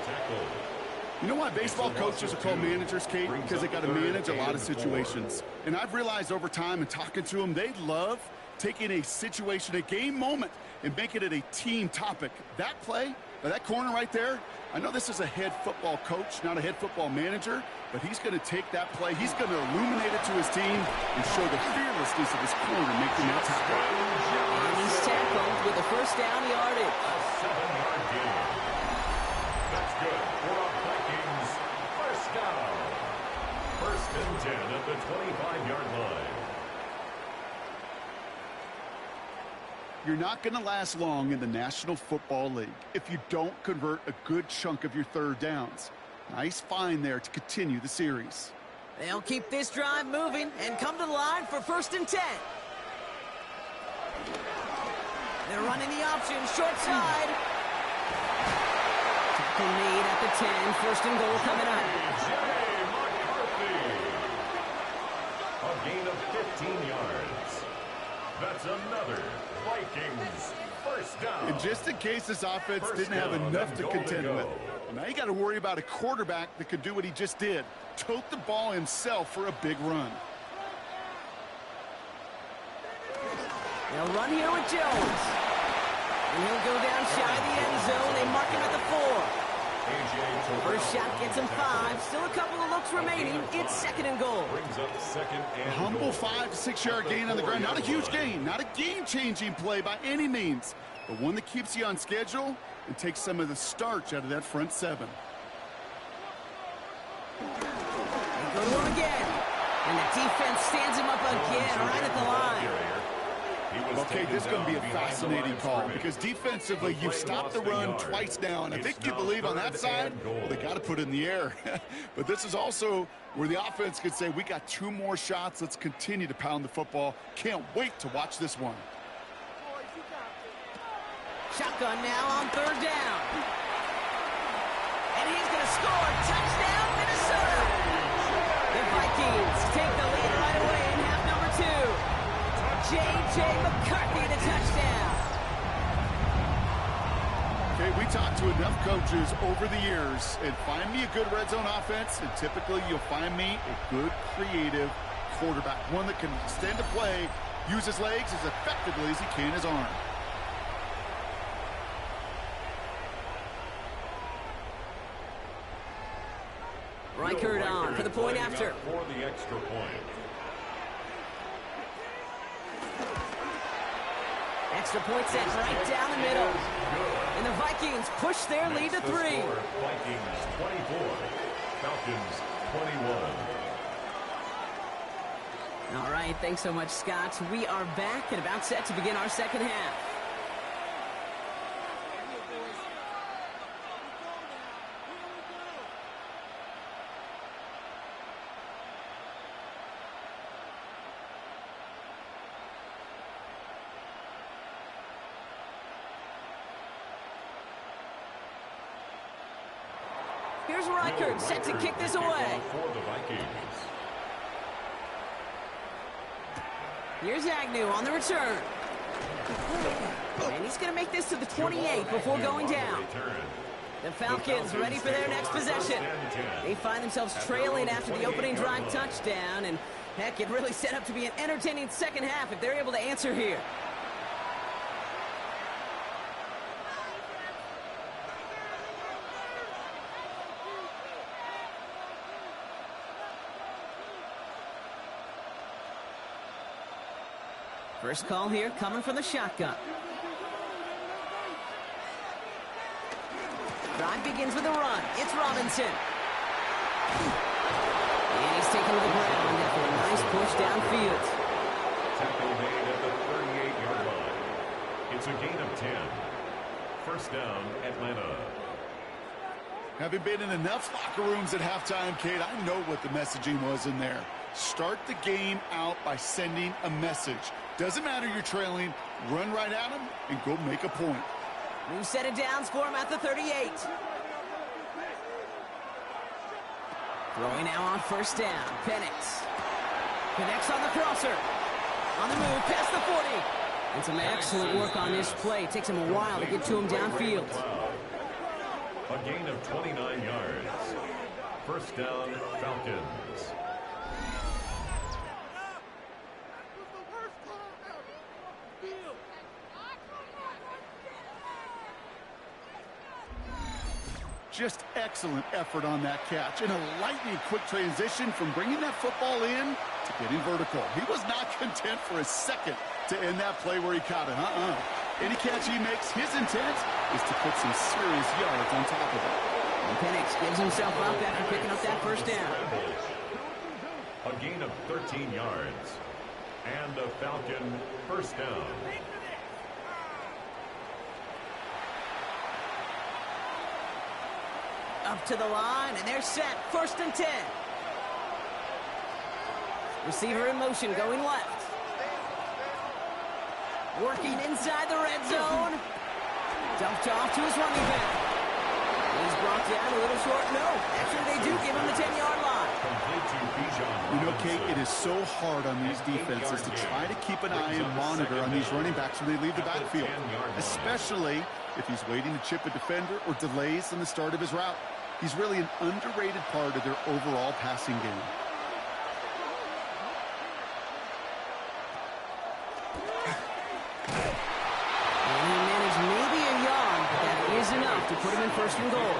You know why baseball coaches are called managers, Kate? Because they got to manage a lot of situations. And I've realized over time and talking to them, they love taking a situation, a game moment, and making it a team topic. That play, that corner right there, I know this is a head football coach, not a head football manager, but he's going to take that play, he's going to illuminate it to his team and show the fearlessness of his corner making that tackle. And he's tackled with a first down yardage. A 7-yard gain. That's good for a Vikings first down. 1st and 10 at the 25-yard line. You're not going to last long in the National Football League if you don't convert a good chunk of your 3rd downs. Nice find there to continue the series. They'll keep this drive moving and come to the line for 1st and 10. They're running the option, short side. Tackle made at the 10, first and goal coming up. A gain of 15 yards. That's another Vikings first down. And just in case this offense didn't have enough to contend with, now you got to worry about a quarterback that could do what he just did. Tote the ball himself for a big run. They'll run here with Jones. And he'll go down shy of the end zone. They mark him at the 4. First shot gets him 5. Still a couple of looks remaining. It's second and goal. Brings up second and A humble goal. 5 to 6 yard gain on the ground. Not a huge gain. Not a game-changing play by any means. But one that keeps you on schedule and takes some of the starch out of that front 7. They go to him again. And the defense stands him up again right at the line. Okay, this is going to be a fascinating call because defensively, you stopped the run twice now, and I think you believe on that side, well, they got to put it in the air. But this is also where the offense could say, we got 2 more shots. Let's continue to pound the football. Can't wait to watch this one. Shotgun now on third down. And he's going to score. Touchdown, Minnesota. The Vikings take the lead right away in half number 2. J.J. McCarthy, the touchdown. Okay, we talked to enough coaches over the years, and find me a good red zone offense, and typically you'll find me a good, creative quarterback, one that can extend the play, use his legs as effectively as he can his arm. Reichert on for the point after. For the extra point. Extra point set right down the middle. And the Vikings push their lead to 3. Vikings 24, Falcons 21. All right, thanks so much, Scott. We are back and about set to begin our second half. Here's Reichert set to kick this away. For the Vikings. Here's Agnew on the return. And he's going to make this to the 28 before going down. The Falcons ready for their next possession. They find themselves trailing after the opening drive touchdown. And heck, it really set up to be an entertaining second half if they're able to answer here. First call here coming from the shotgun. Drive begins with a run. It's Robinson. And he's taken to the ground after a nice push downfield. Tackle made at the 38-yard line. It's a gain of 10. First down, Atlanta. Having been in enough locker rooms at halftime, Kate, I know what the messaging was in there. Start the game out by sending a message. Doesn't matter you're trailing, run right at him and go make a point. New set of downs for him at the 38. Throwing now on first down. Penix connects on the crosser. On the move, past the 40. And some excellent work on this play. It takes him a while to get to him downfield. A gain of 29 yards. First down, Falcons. Just excellent effort on that catch. And a lightning quick transition from bringing that football in to getting vertical. He was not content for a second to end that play where he caught it. Any catch he makes, his intent is to put some serious yards on top of it. And Penix gives himself up after picking up that first down. A gain of 13 yards. And a Falcon first down. Up to the line, and they're set. First and 10. Receiver in motion, going left. Working inside the red zone. Dumped off to his running back. He's brought down a little short. No, actually they do give him the 10-yard line. You know, Kate, it is so hard on these defenses to try to keep an eye and monitor on these running backs when they leave the backfield, especially if he's waiting to chip a defender or delays in the start of his route. He's really an underrated part of their overall passing game. And he managed maybe a yard, but that is enough to put him in first and goal.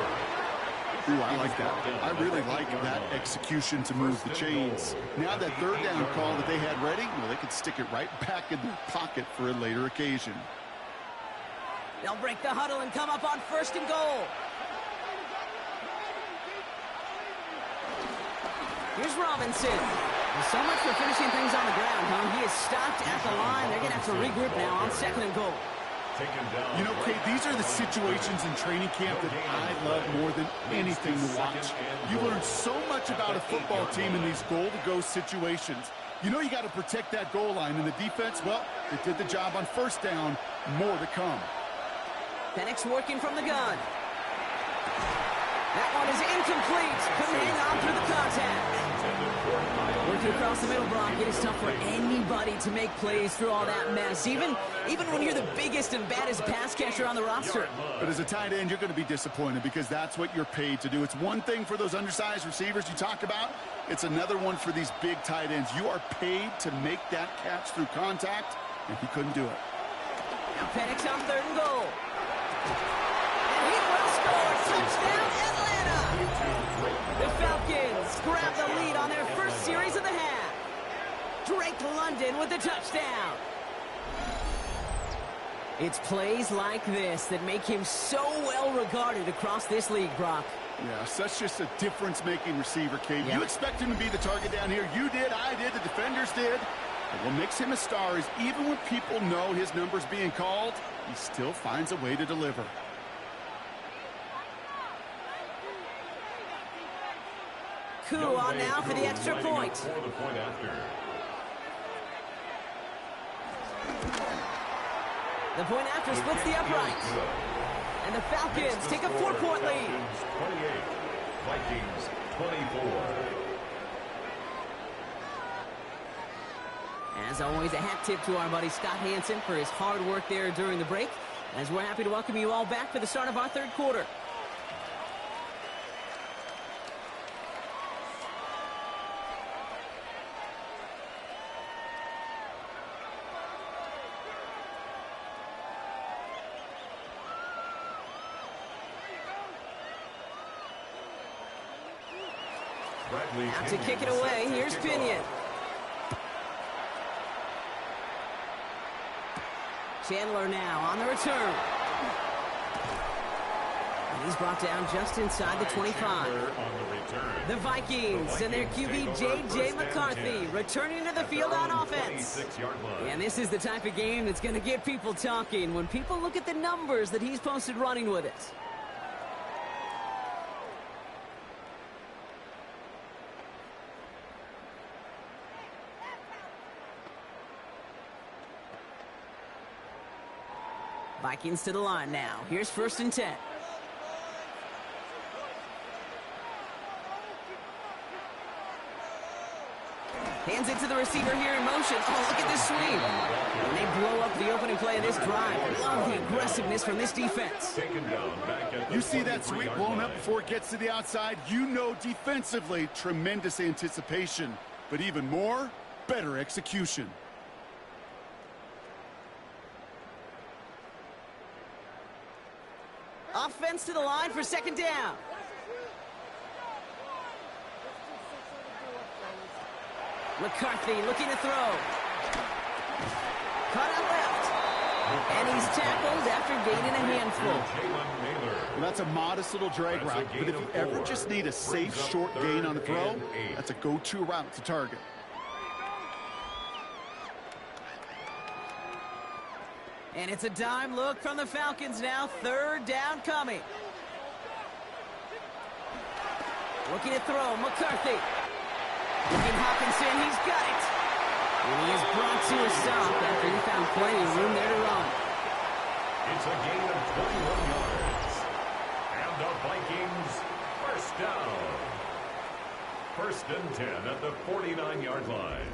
Ooh, I like that. I really like that execution to move the chains. Now that third down call that they had ready, well, they could stick it right back in their pocket for a later occasion. They'll break the huddle and come up on first and goal. Here's Robinson. Well, so much for finishing things on the ground, huh? He is stopped at the line. They're going to have to regroup now on second and goal. You know, Kate, these are the situations in training camp that I love more than anything to watch. You learn so much about a football team in these goal-to-go situations. You know you got to protect that goal line, and the defense, well, they did the job on first down. More to come. Penix working from the gun. That one is incomplete. Couldn't hang on through the contact. Working across the middle, Brock. It is tough for anybody to make plays through all that mess, even when you're the biggest and baddest pass catcher on the roster. But as a tight end, you're going to be disappointed because that's what you're paid to do. It's one thing for those undersized receivers you talk about. It's another one for these big tight ends. You are paid to make that catch through contact, and he couldn't do it. Now Penix on third and goal. And he will score. Touchdown, Atlanta! The Falcons grab the lead on their first series of the half. Drake London with the touchdown. It's plays like this that make him so well regarded across this league, Brock. Yeah, such just a difference-making receiver, Kate. Yeah. You expect him to be the target down here. You did, I did, the defenders did. But what makes him a star is even when people know his number's being called, he still finds a way to deliver. Coup on now for the extra point. The point after splits the upright. And the Falcons take a 4-point lead. 28, Vikings 24. As always, a hat tip to our buddy Scott Hansen for his hard work there during the break, as we're happy to welcome you all back for the start of our third quarter. Out to kick it away, here's Pinion. Chandler now on the return. And he's brought down just inside the 25. The Vikings and their QB J.J. McCarthy returning to the field on offense. And this is the type of game that's going to get people talking when people look at the numbers that he's posted running with it. Vikings to the line now. Here's first and 10. Hands it to the receiver here in motion. Oh, look at this sweep. And they blow up the opening play of this drive. Love the aggressiveness from this defense. You see that sweep blown up before it gets to the outside. You know defensively, tremendous anticipation. But even more, better execution. Offense to the line for second down. McCarthy looking to throw. Cut out left. And he's tackled after gaining a handful. Well, that's a modest little drag route, but if you ever just need a safe short gain on the throw, that's a go-to route to target. And it's a dime look from the Falcons now. Third down coming. Looking to throw. McCarthy. Looking Hawkinson. He's got it. And he is brought to a stop after he found plenty of room there to run. It's a gain of 21 yards. And the Vikings first down. 1st and 10 at the 49-yard line.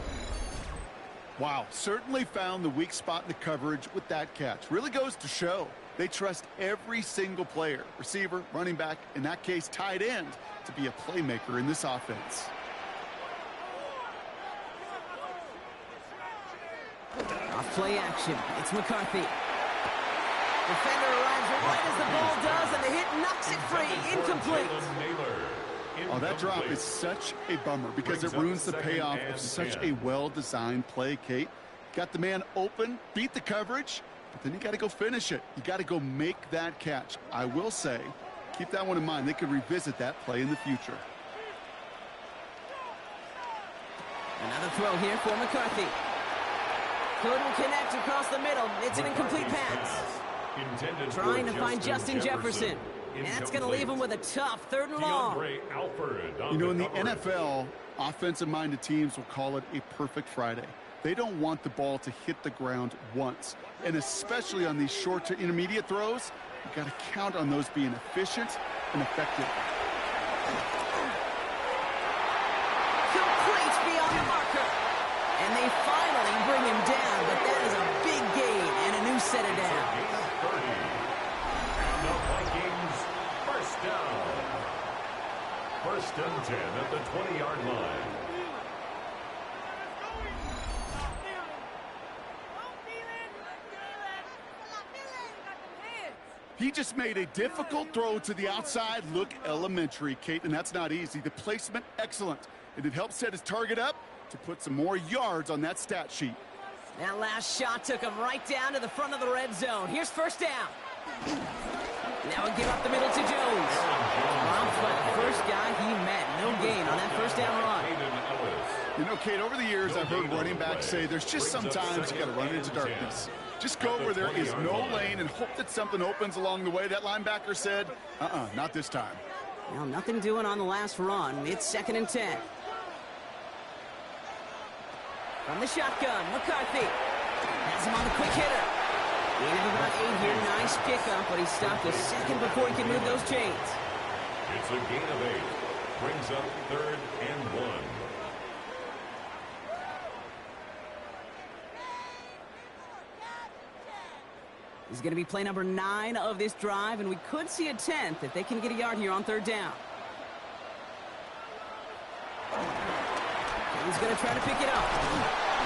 Wow, certainly found the weak spot in the coverage with that catch. Really goes to show they trust every single player, receiver, running back, in that case tight end, to be a playmaker in this offense. Off play action. It's McCarthy. Defender arrives right as the ball does, and the hit knocks it free. Incomplete. Oh, that drop is such a bummer because it ruins the payoff of such a well-designed play, Kate. Got the man open, beat the coverage, but then you got to go finish it. You got to go make that catch. I will say, keep that one in mind. They could revisit that play in the future. Another throw here for McCarthy. Couldn't connect across the middle. It's an incomplete pass. Trying to find Justin Jefferson. And that's going to leave him with a tough 3rd and long. You know, in the NFL, offensive-minded teams will call it a perfect Friday. They don't want the ball to hit the ground once. And especially on these short to intermediate throws, you've got to count on those being efficient and effective. Complete beyond the marker. And they finally bring him down, but that is a big gain and a new set of downs. And the Vikings first down. 1st and 10 at the 20-yard line. He just made a difficult throw to the outside look elementary, Kate, and that's not easy. The placement, excellent. And it helped set his target up to put some more yards on that stat sheet. That last shot took him right down to the front of the red zone. Here's 1st down. Now we give up the middle to Jones. Romped by the first guy he met. No gain on that 1st down run. You know, Kate, over the years, I've heard running backs say there's just sometimes you got to run into darkness. Just go where there is no lane and hope that something opens along the way. That linebacker said, not this time. Well, nothing doing on the last run. It's 2nd and 10. From the shotgun, McCarthy has him on the quick hitter. Gain of about 8 here. Nice pickup, but he stopped a second before he could move those chains. It's a gain of 8. Brings up 3rd and 1. This is going to be play number 9 of this drive, and we could see a 10th if they can get a yard here on 3rd down. He's going to try to pick it up.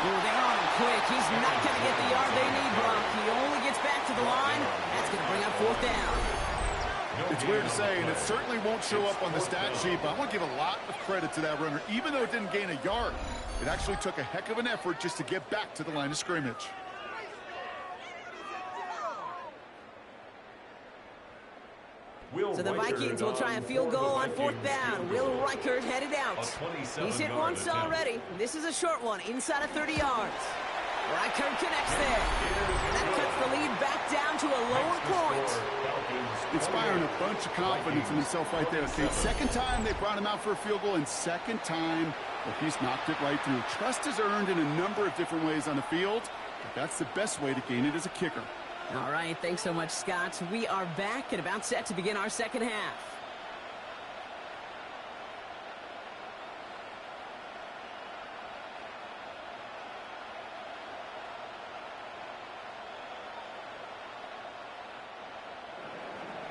They're on him quick. He's not going to get the yard they need, Brock. He only gets back to the line. That's going to bring up 4th down. It's weird to say, and it certainly won't show up on the stat sheet, but I want to give a lot of credit to that runner. Even though it didn't gain a yard, it actually took a heck of an effort just to get back to the line of scrimmage. So the Vikings will try a field goal on 4th down. Will Reichert headed out. He's hit once already. This is a short one, inside of 30 yards. Reichert connects there. And that cuts the lead back down to a lower point. Inspiring a bunch of confidence in himself right there, Kate. 2nd time they brought him out for a field goal, and 2nd time well, he's knocked it right through. Trust is earned in a number of different ways on the field, but that's the best way to gain it as a kicker. All right, thanks so much, Scott. We are back and about set to begin our 2nd half.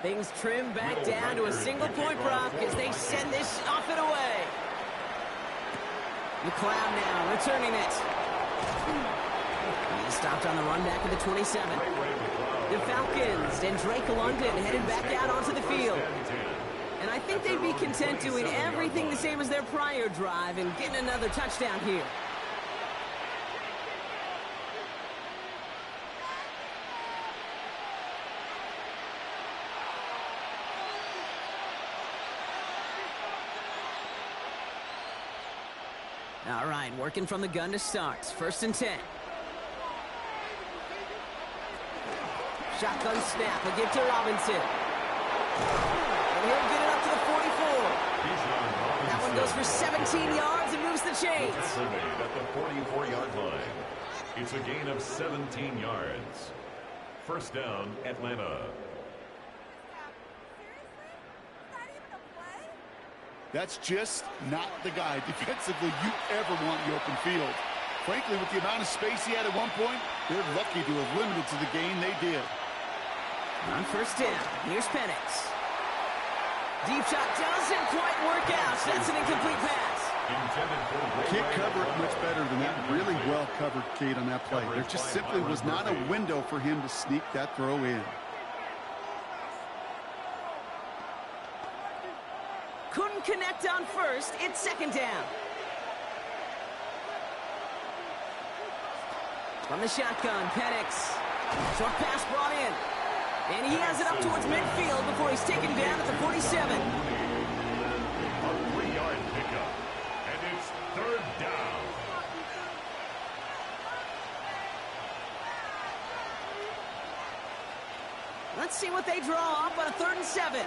Things trim back down to a single-point Brock as they send this off and away. McLeod now returning it. He's stopped on the run back at the 27. The Falcons and Drake London headed back out onto the field. And I think they'd be content doing everything the same as their prior drive and getting another touchdown here. All right, working from the gun to start. 1st and 10. Shotgun snap, a give to Robinson. And he'll get it up to the 44. That one goes for 17 yards and moves the the chains. Made at the 44-yard line. It's a gain of 17 yards. First down, Atlanta. That's just not the guy defensively you ever want in the open field. Frankly, with the amount of space he had at one point, they're lucky to have limited to the gain they did. On first down, here's Penix. Deep shot doesn't quite work out. That's an incomplete pass. Can't cover it much better than that. Really well covered, Kate, on that play. There just simply was not a window for him to sneak that throw in. Couldn't connect on first. It's second down. From the shotgun, Penix. Short pass brought in. And he has it up towards midfield before he's taken down at the 47. A 3-yard pickup. And it's third down. Let's see what they draw up on a 3rd and 7.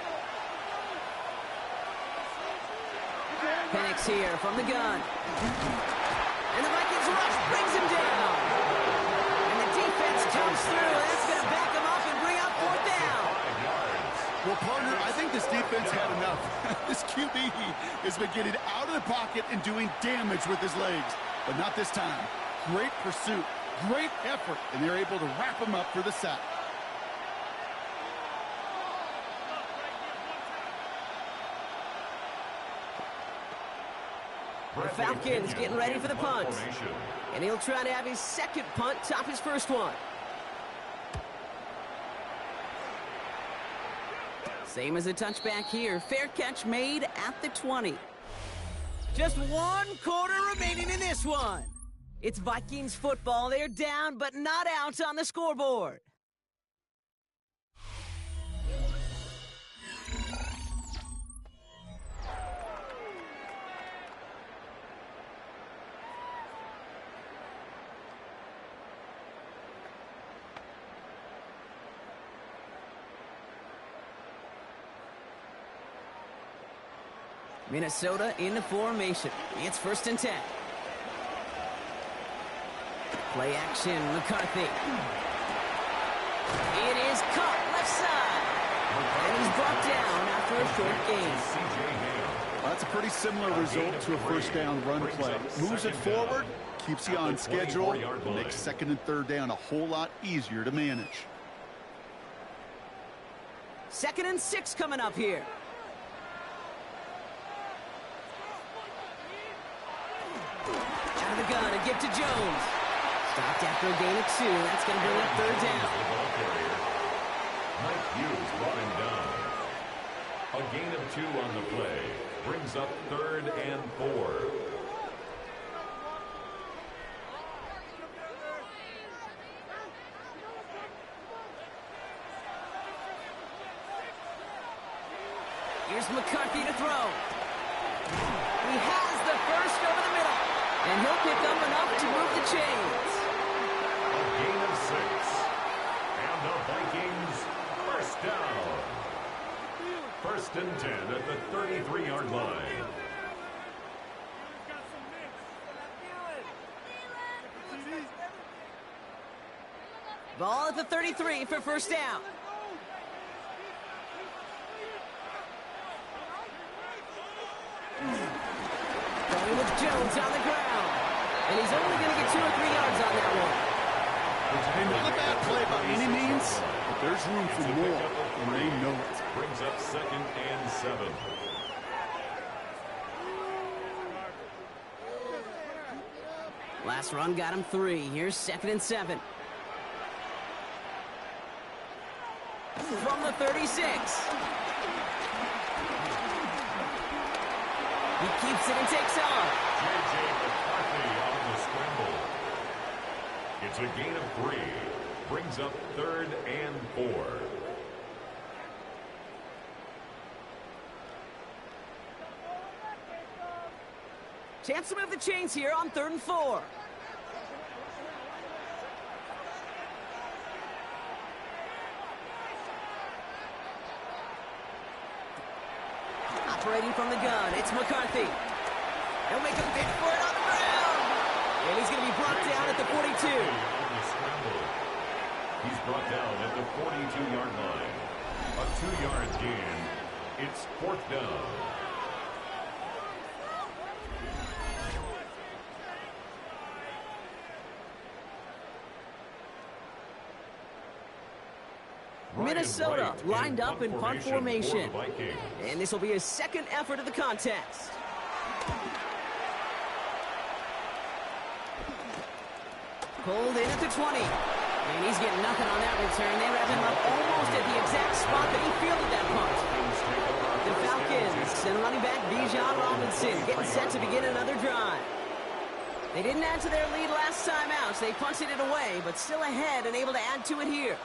Penix here from the gun. And the Vikings rush brings him down. And the defense comes through. That's going to back him up and bring up 4th down. Well, partner, I think this defense had enough. This QB has been getting out of the pocket and doing damage with his legs. But not this time. Great pursuit, great effort, and they're able to wrap him up for the sack. The Falcons getting ready for the punt. And he'll try to have his second punt top his first one. Same as a touchback here. Fair catch made at the 20. Just 1 quarter remaining in this one. It's Vikings football. They're down, but not out on the scoreboard. Minnesota in the formation. It's 1st and 10. Play action, McCarthy. It is caught left side. And he's brought down after a short gain. That's a pretty similar result to a first down run play. Moves it forward, keeps you on schedule, and makes 2nd and 3rd down a whole lot easier to manage. 2nd and 6 coming up here. Out of the gun and get to Jones. Stopped after a gain of 2. That's going to bring up 3rd down. Mike Hughes brought him down. A gain of 2 on the play. Brings up 3rd and 4. Here's McCarthy to throw. He has the first over the middle. And he'll pick up enough to move the chains. A gain of 6. And the Vikings first down. 1st and 10 at the 33-yard line. Ball at the 33 for first down. Going with Jones on the ground. And he's only going to get 2 or 3 yards on that one. And not a bad play by any means, but there's room for more, and they know it. Brings up 2nd and 7. Last run got him 3. Here's 2nd and 7. From the 36. He keeps it and takes off. J.J. McCarthy on the scramble. It's a gain of 3. Brings up 3rd and 4. Chance to move the chains here on 3rd and 4. Operating from the gun, it's McCarthy. He'll make a bid for it on the And he's going to be brought down at the 42. He's brought down at the 42-yard line. A 2-yard gain. It's 4th down. Minnesota lined up in punt formation. And this will be his second effort of the contest. Pulled in at the 20. And he's getting nothing on that return. They wrap him up almost at the exact spot that he fielded that punt. The Falcons and running back S.V.G getting set to begin another drive. They didn't add to their lead last time out, so they punted it away, but still ahead and able to add to it here.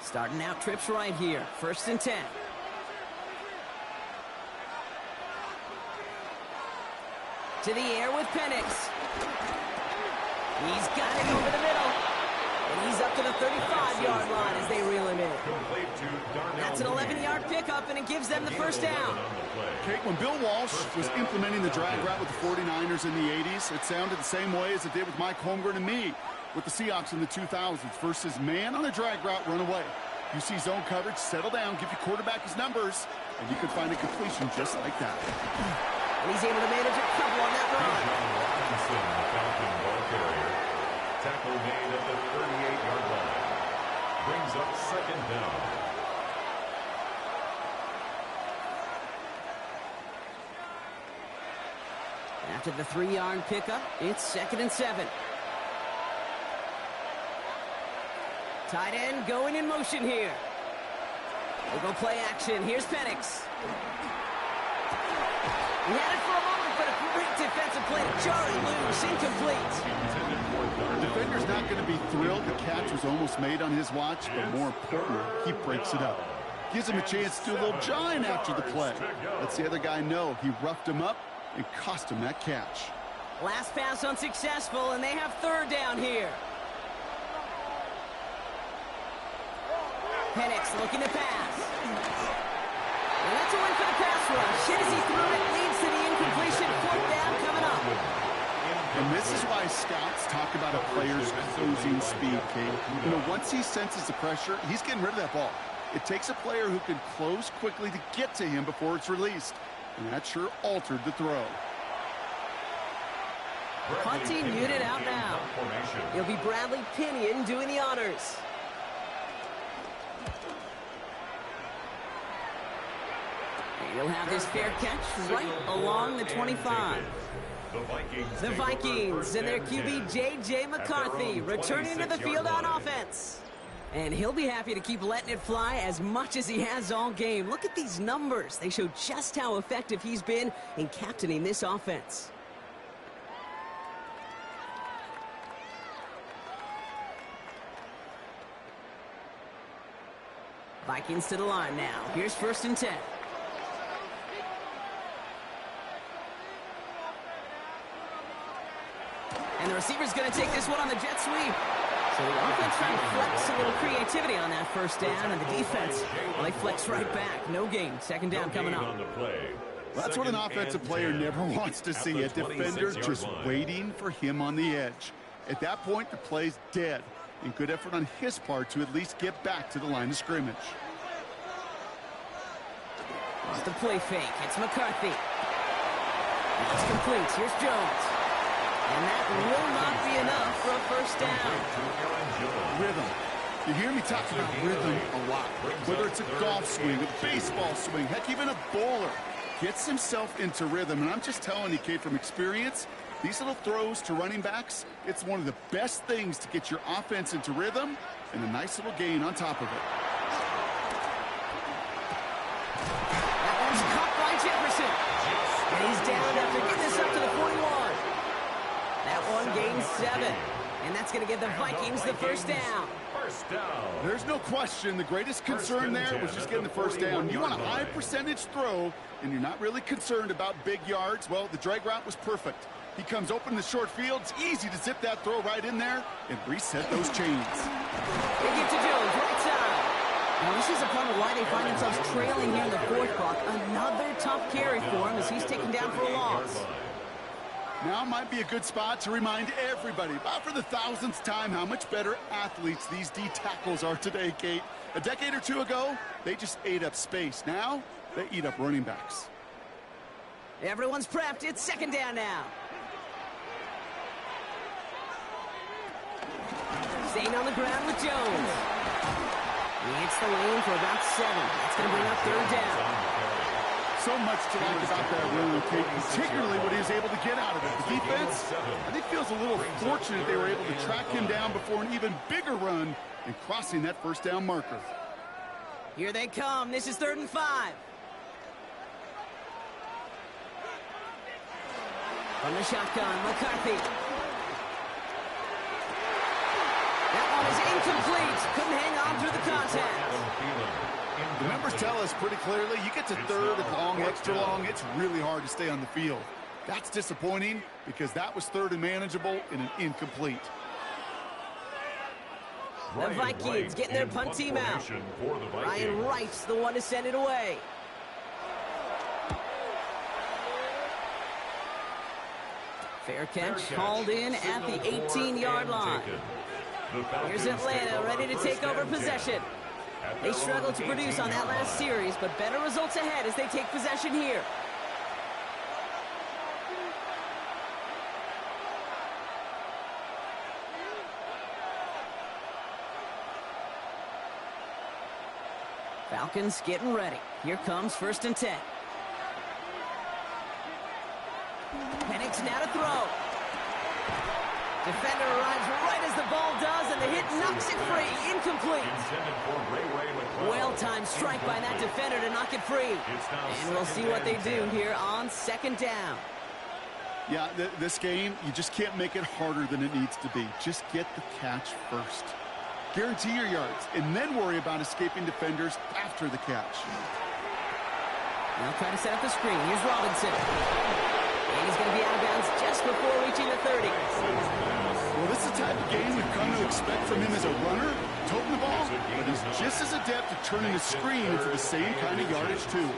Starting out trips right here. 1st and 10. To the air with Penix. He's got it over the middle. And he's up to the 35-yard line as they reel him in. That's an 11-yard pickup, and it gives them the 1st down. Kate, when Bill Walsh was implementing the drag route with the 49ers in the 80s, it sounded the same way as it did with Mike Holmgren and me with the Seahawks in the 2000s versus man on a drag route, run away. You see zone coverage, settle down, give your quarterback his numbers, and you could find a completion just like that. And he's able to manage a couple on that run. The Falcon ball carrier. Tackle made at the 38-yard line. Brings up 2nd down. After the 3-yard pickup, it's 2nd and 7. Tight end going in motion here. We'll go play action. Here's Penix. He had it for a moment, but a great defensive play to jar it loose. Incomplete. The defender's not going to be thrilled the catch was almost made on his watch, but more importantly, he breaks it up. Gives him a chance to do a little jawing after the play. Lets the other guy know he roughed him up and cost him that catch. Last pass unsuccessful, and they have 3rd down here. Penix looking to pass. And that's a win for the pass rush. Hit as he threw it, leads to the incompletion. 4th down coming up. And this is why scouts talk about a player's closing speed, Kate. You know, once he senses the pressure, he's getting rid of that ball. It takes a player who can close quickly to get to him before it's released. And that sure altered the throw. Punting unit out now. It'll be Bradley Pinion doing the honors. He'll have his fair catch right along the 25. The Vikings and their QB J.J. McCarthy returning to the field on offense. And he'll be happy to keep letting it fly as much as he has all game. Look at these numbers. They show just how effective he's been in captaining this offense. Vikings to the line now. Here's 1st and 10. And the receiver's going to take this one on the jet sweep. So the offense trying to flex a little creativity on that 1st down, and the defense, well, they flex right back. No gain. 2nd down coming up. Well, that's what an offensive player never wants to see, a defender just waiting for him on the edge. At that point, the play's dead, and good effort on his part to at least get back to the line of scrimmage. It's the play fake. It's McCarthy. It's complete. Here's Jones. And that will not be enough for a 1st down. Rhythm. You hear me talk about rhythm a lot. Whether it's a golf swing, a baseball swing, heck, even a bowler gets himself into rhythm. And I'm just telling you, Kate, from experience, these little throws to running backs, it's one of the best things to get your offense into rhythm and a nice little gain on top of it. That one's caught by Jefferson. And he's down after getting this up to the 41. That one gains 7. And that's going to give the Vikings the 1st down. There's no question the greatest concern there was just getting the 1st down. You want a high percentage throw, and you're not really concerned about big yards. Well, the drag route was perfect. He comes open in the short field. It's easy to zip that throw right in there and reset those chains. They get to Jones, right side. Now, this is a part of why they find themselves trailing here in the fourth block. Another tough carry for him as he's taken down for a loss. Now might be a good spot to remind everybody, about for the thousandth time, how much better athletes these D tackles are today, Kate. A decade or two ago, they just ate up space. Now, they eat up running backs. Everyone's prepped. It's second down now. Staying on the ground with Jones. He hits the lane for about 7. That's going to bring up third down. So much to like about that run, Kate, particularly what he was able to get out of it. The defense, I think, feels a little fortunate they were able to track him down before an even bigger run and crossing that first down marker. Here they come. This is 3rd and 5. From the shotgun, McCarthy. That one is incomplete. Couldn't hang on through the contact. The numbers tell us pretty clearly, you get to 3rd and long, extra long, it's really hard to stay on the field. That's disappointing because that was 3rd and manageable and an incomplete. The Vikings getting their punt team out. Ryan Wright's the one to send it away. Fair catch called in at the 18-yard line. Here's Atlanta ready to take over possession. They struggled to produce on that last series, but better results ahead as they take possession here. Falcons getting ready. Here comes 1st and 10. Penix now to throw. Defender arrives right as the ball does, and the hit knocks it free. Incomplete. Well-timed strike by that defender to knock it free. And we'll see what they do here on 2nd down. Yeah, this game, you just can't make it harder than it needs to be. Just get the catch first. Guarantee your yards, and then worry about escaping defenders after the catch. Now try to set up the screen. Here's Robinson. And he's going to be out of bounds just before reaching the 30. Well, this is the type of game we've come to expect from him as a runner, toting the ball, but he's just as adept at turning the screen into the same kind of yardage, too.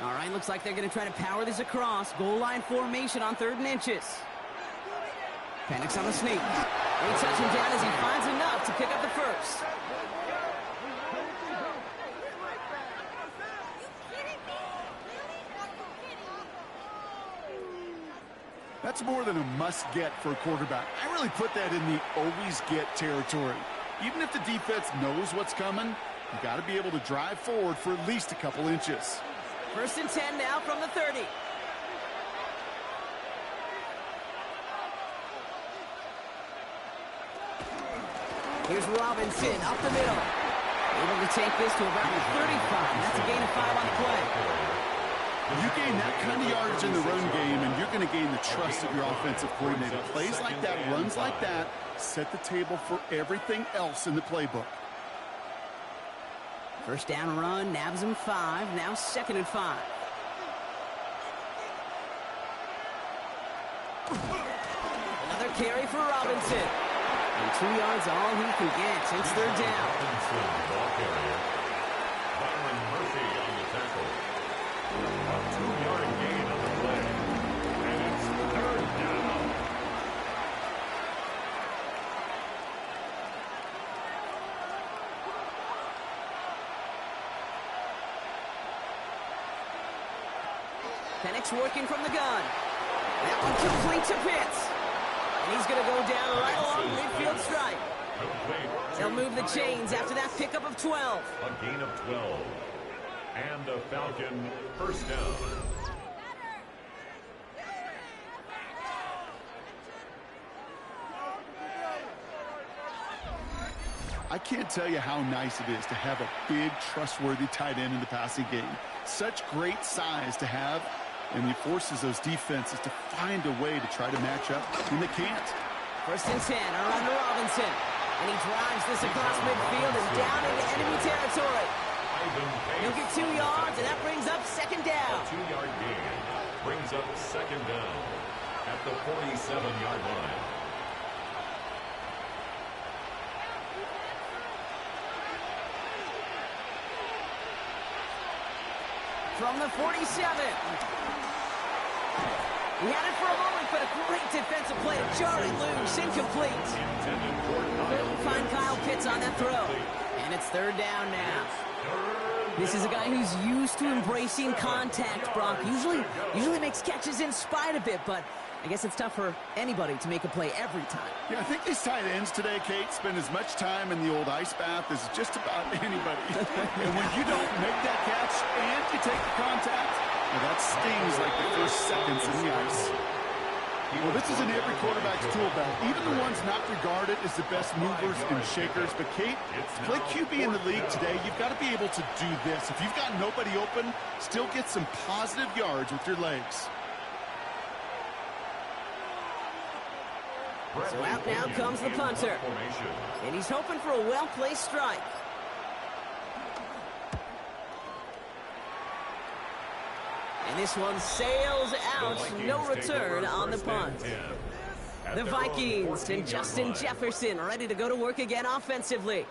All right, looks like they're going to try to power this across. Goal line formation on 3rd and inches. Penix on the sneak. They touch him down as he finds enough to pick up the first. That's more than a must-get for a quarterback. I really put that in the always-get territory. Even if the defense knows what's coming, you got to be able to drive forward for at least a couple inches. 1st and 10 now from the 30. Here's Robinson up the middle. Able to take this to about the 35. That's a gain of 5 on the play. You gain that kind of yardage in the run game, and you're going to gain the trust of your offensive coordinator. Plays like that, runs like that, set the table for everything else in the playbook. 1st down run, nabs him 5. Now 2nd and 5. Another carry for Robinson. And 2 yards all he can get. It's 3rd down. Ball carrier. Byron Murphy on the tackle. A 2-yard gain on the play. And it's 3rd down. Penix working from the gun. That one complete to Pitts. And he's going to go down right along midfield stripe. They'll move the chains after that pickup of 12. A gain of 12. And a Falcon 1st down. I can't tell you how nice it is to have a big, trustworthy tight end in the passing game. Such great size to have, and he forces those defenses to find a way to try to match up when they can't. 1st and 10, around to Robinson. And he drives this across midfield and down into enemy territory. He'll get 2 yards, and that brings up 2nd down. A 2-yard gain brings up 2nd down at the 47-yard line. from the 47. He had it for a moment, but a great defensive play to jar it loose. Incomplete. Couldn't find Kyle Pitts on that throw. And it's third down now. This is a guy who's used to embracing contact, Brock. Usually makes catches in spite of it, but I guess it's tough for anybody to make a play every time. Yeah, I think these tight ends today, Kate, spend as much time in the old ice bath as just about anybody. And when you don't make that catch and you take the contact, well, that stings like the first seconds in the ice. Well, this is in every quarterback's tool belt, even the ones not regarded as the best movers and shakers. But, Kate, to play QB in the league today, you've got to be able to do this. If you've got nobody open, still get some positive yards with your legs. So out now comes the punter. And he's hoping for a well-placed strike. And this one sails out, no return on the punt. The Vikings and Justin Jefferson ready to go to work again offensively.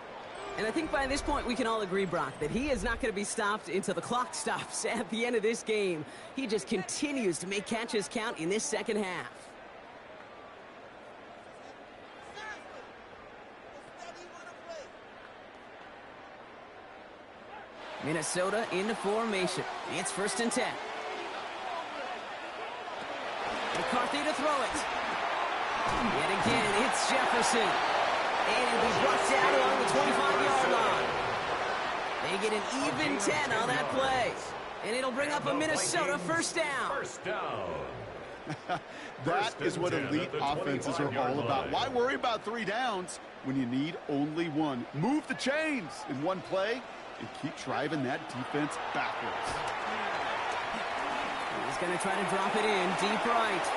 And I think by this point we can all agree, Brock, that he is not going to be stopped until the clock stops at the end of this game. He just continues to make catches count in this second half. Minnesota into formation. It's 1st and 10. McCarthy to throw it. Yet again, it's Jefferson. And he'll be brought down along the 25-yard line. They get an even 10 on that play. And it'll bring up a Minnesota first down. First down. That is what elite offenses are all about. Why worry about 3 downs when you need only 1? Move the chains in one play and keep driving that defense backwards. He's going to try to drop it in deep right.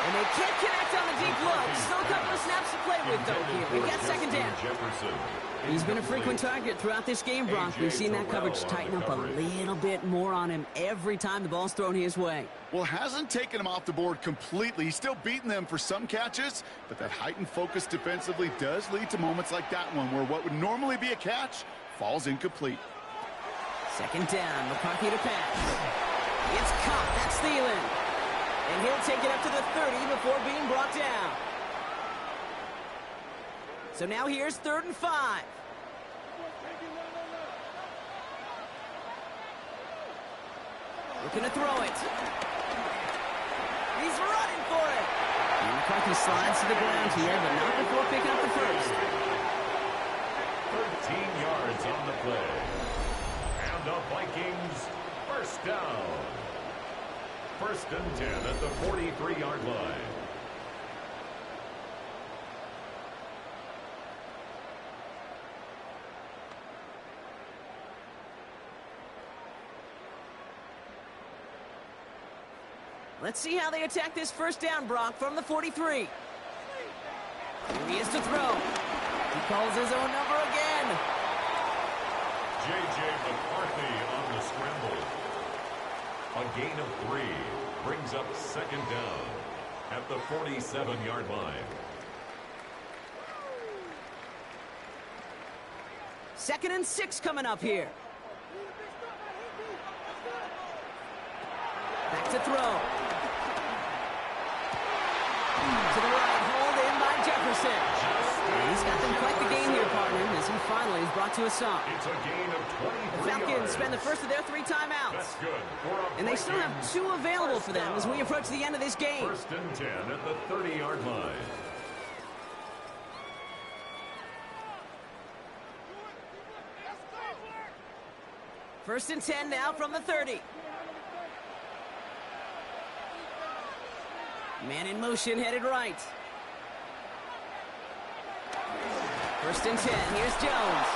And they can't connect on the deep look. Still a couple of snaps to play with, though, here. We got second down. He's been a frequent target throughout this game, Brock. We've seen that coverage tighten up a little bit more on him every time the ball's thrown his way. Well, hasn't taken him off the board completely. He's still beating them for some catches, but that heightened focus defensively does lead to moments like that one where what would normally be a catch falls incomplete. Second down, McCarthy to pass. It's caught. That's Thielen. And he'll take it up to the 30 before being brought down. So now here's 3rd and 5. Looking to throw it. He's running for it. And McCarthy slides to the ground here, but not before picking up the first. 13 yards on the play. And the Vikings first down. 1st and 10 at the 43-yard line. Let's see how they attack this first down, Brock, from the 43. Here he is to throw. He calls his own number again. J.J. McCarthy on the scramble. A gain of 3 brings up 2nd down at the 47-yard line. 2nd and 6 coming up here. Back to throw. To the right, hauled in by Jefferson. And he's got them quite the game here, partner, as he finally is brought to a stop. It's a gain of 23 The Falcons yards. spend the first of their 3 timeouts. That's good. For a And they still have 2 available for them as we approach the end of this game. 1st and 10 at the 30-yard line. First and 10 now from the 30. Man in motion, headed right. 1st and 10. Here's Jones.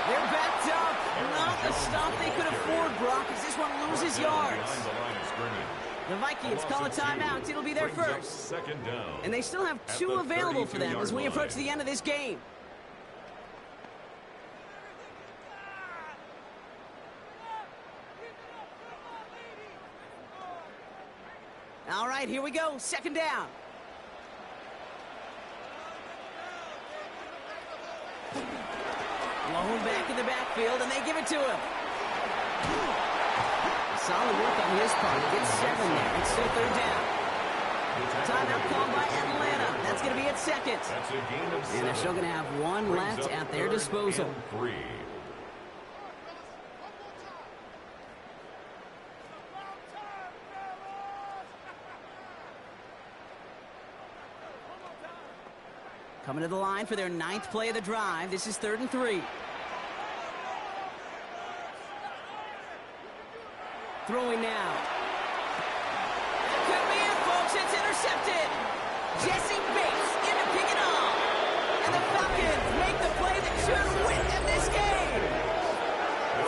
They're backed up. Not the stop they could afford, Brock, as this one loses yards. Behind the line of scrimmage. The Vikings call a timeout. It'll be their Brings up first. 2nd down. And they still have At 2 the available for them as we 32-yard approach line. the end of this game. All right, here we go. 2nd down. Blown back in the backfield, and they give it to him. Solid work on his part. Gets 7 there. It's still 3rd down. Timeout called by Atlanta. That's going to be its 2nd. That's a gain of 7. And they're still going to have 1 left at their disposal. 3. Coming to the line for their 9th play of the drive. This is 3rd and 3. Throwing now. That could be it, folks. It's intercepted. Jesse Bates in to pick it off. And the Falcons make the play that should win them this game.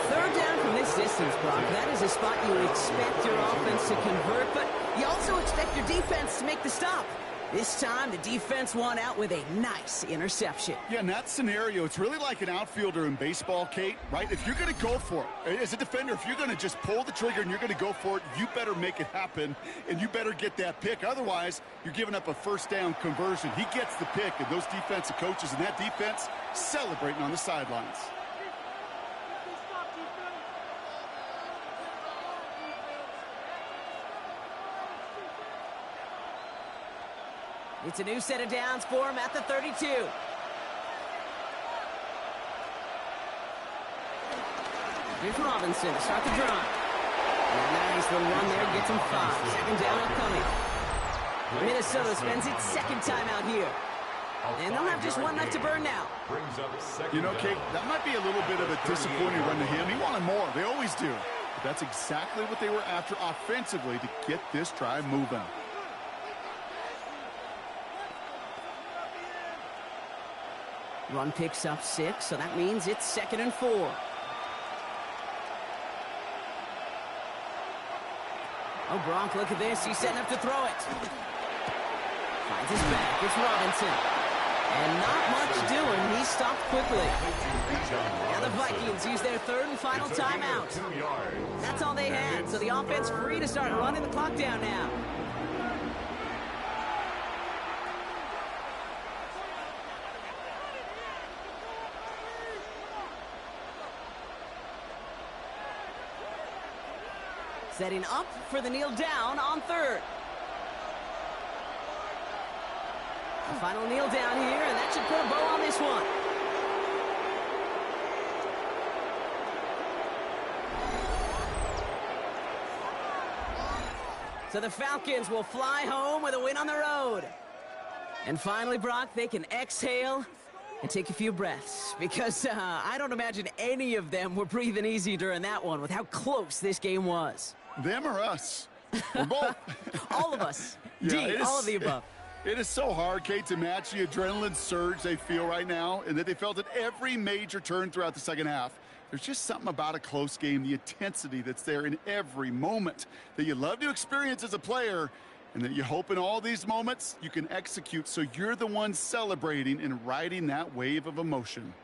3rd down from this distance, Brock. That is a spot you expect your offense to convert, but you also expect your defense to make the stop. This time, the defense won out with a nice interception. Yeah, in that scenario, it's really like an outfielder in baseball, Kate, right? If you're going to go for it, as a defender, if you're going to just pull the trigger and you're going to go for it, you better make it happen, and you better get that pick. Otherwise, you're giving up a 1st down conversion. He gets the pick, and those defensive coaches and that defense celebrating on the sidelines. It's a new set of downs for him at the 32. Here's Robinson to start the drive. Nice little run there, gets him 5. 2nd down upcoming. Minnesota spends its 2nd time out here. And they'll have just 1 left to burn now. You know, Kate, that might be a little bit of a disappointing run to him. He wanted more. They always do. But that's exactly what they were after offensively to get this drive moving. Run picks up 6, so that means it's 2nd and 4. Oh, Gronk, look at this. He's setting up to throw it. Finds his back. It's Robinson. And not much doing. He stopped quickly. Now the Vikings use their 3rd and final timeout. That's all they had, so the offense free to start running the clock down now. Setting up for the kneel down on 3rd. The final kneel down here, and that should put a bow on this one. So the Falcons will fly home with a win on the road. And finally, Brock, they can exhale and take a few breaths, because I don't imagine any of them were breathing easy during that one with how close this game was. Them or us? We're both. All of us. Yeah, all of the above. It is so hard, Kate, to match the adrenaline surge they feel right now and that they felt at every major turn throughout the 2nd half. There's just something about a close game, the intensity that's there in every moment that you love to experience as a player, and that you hope in all these moments you can execute so you're the one celebrating and riding that wave of emotion.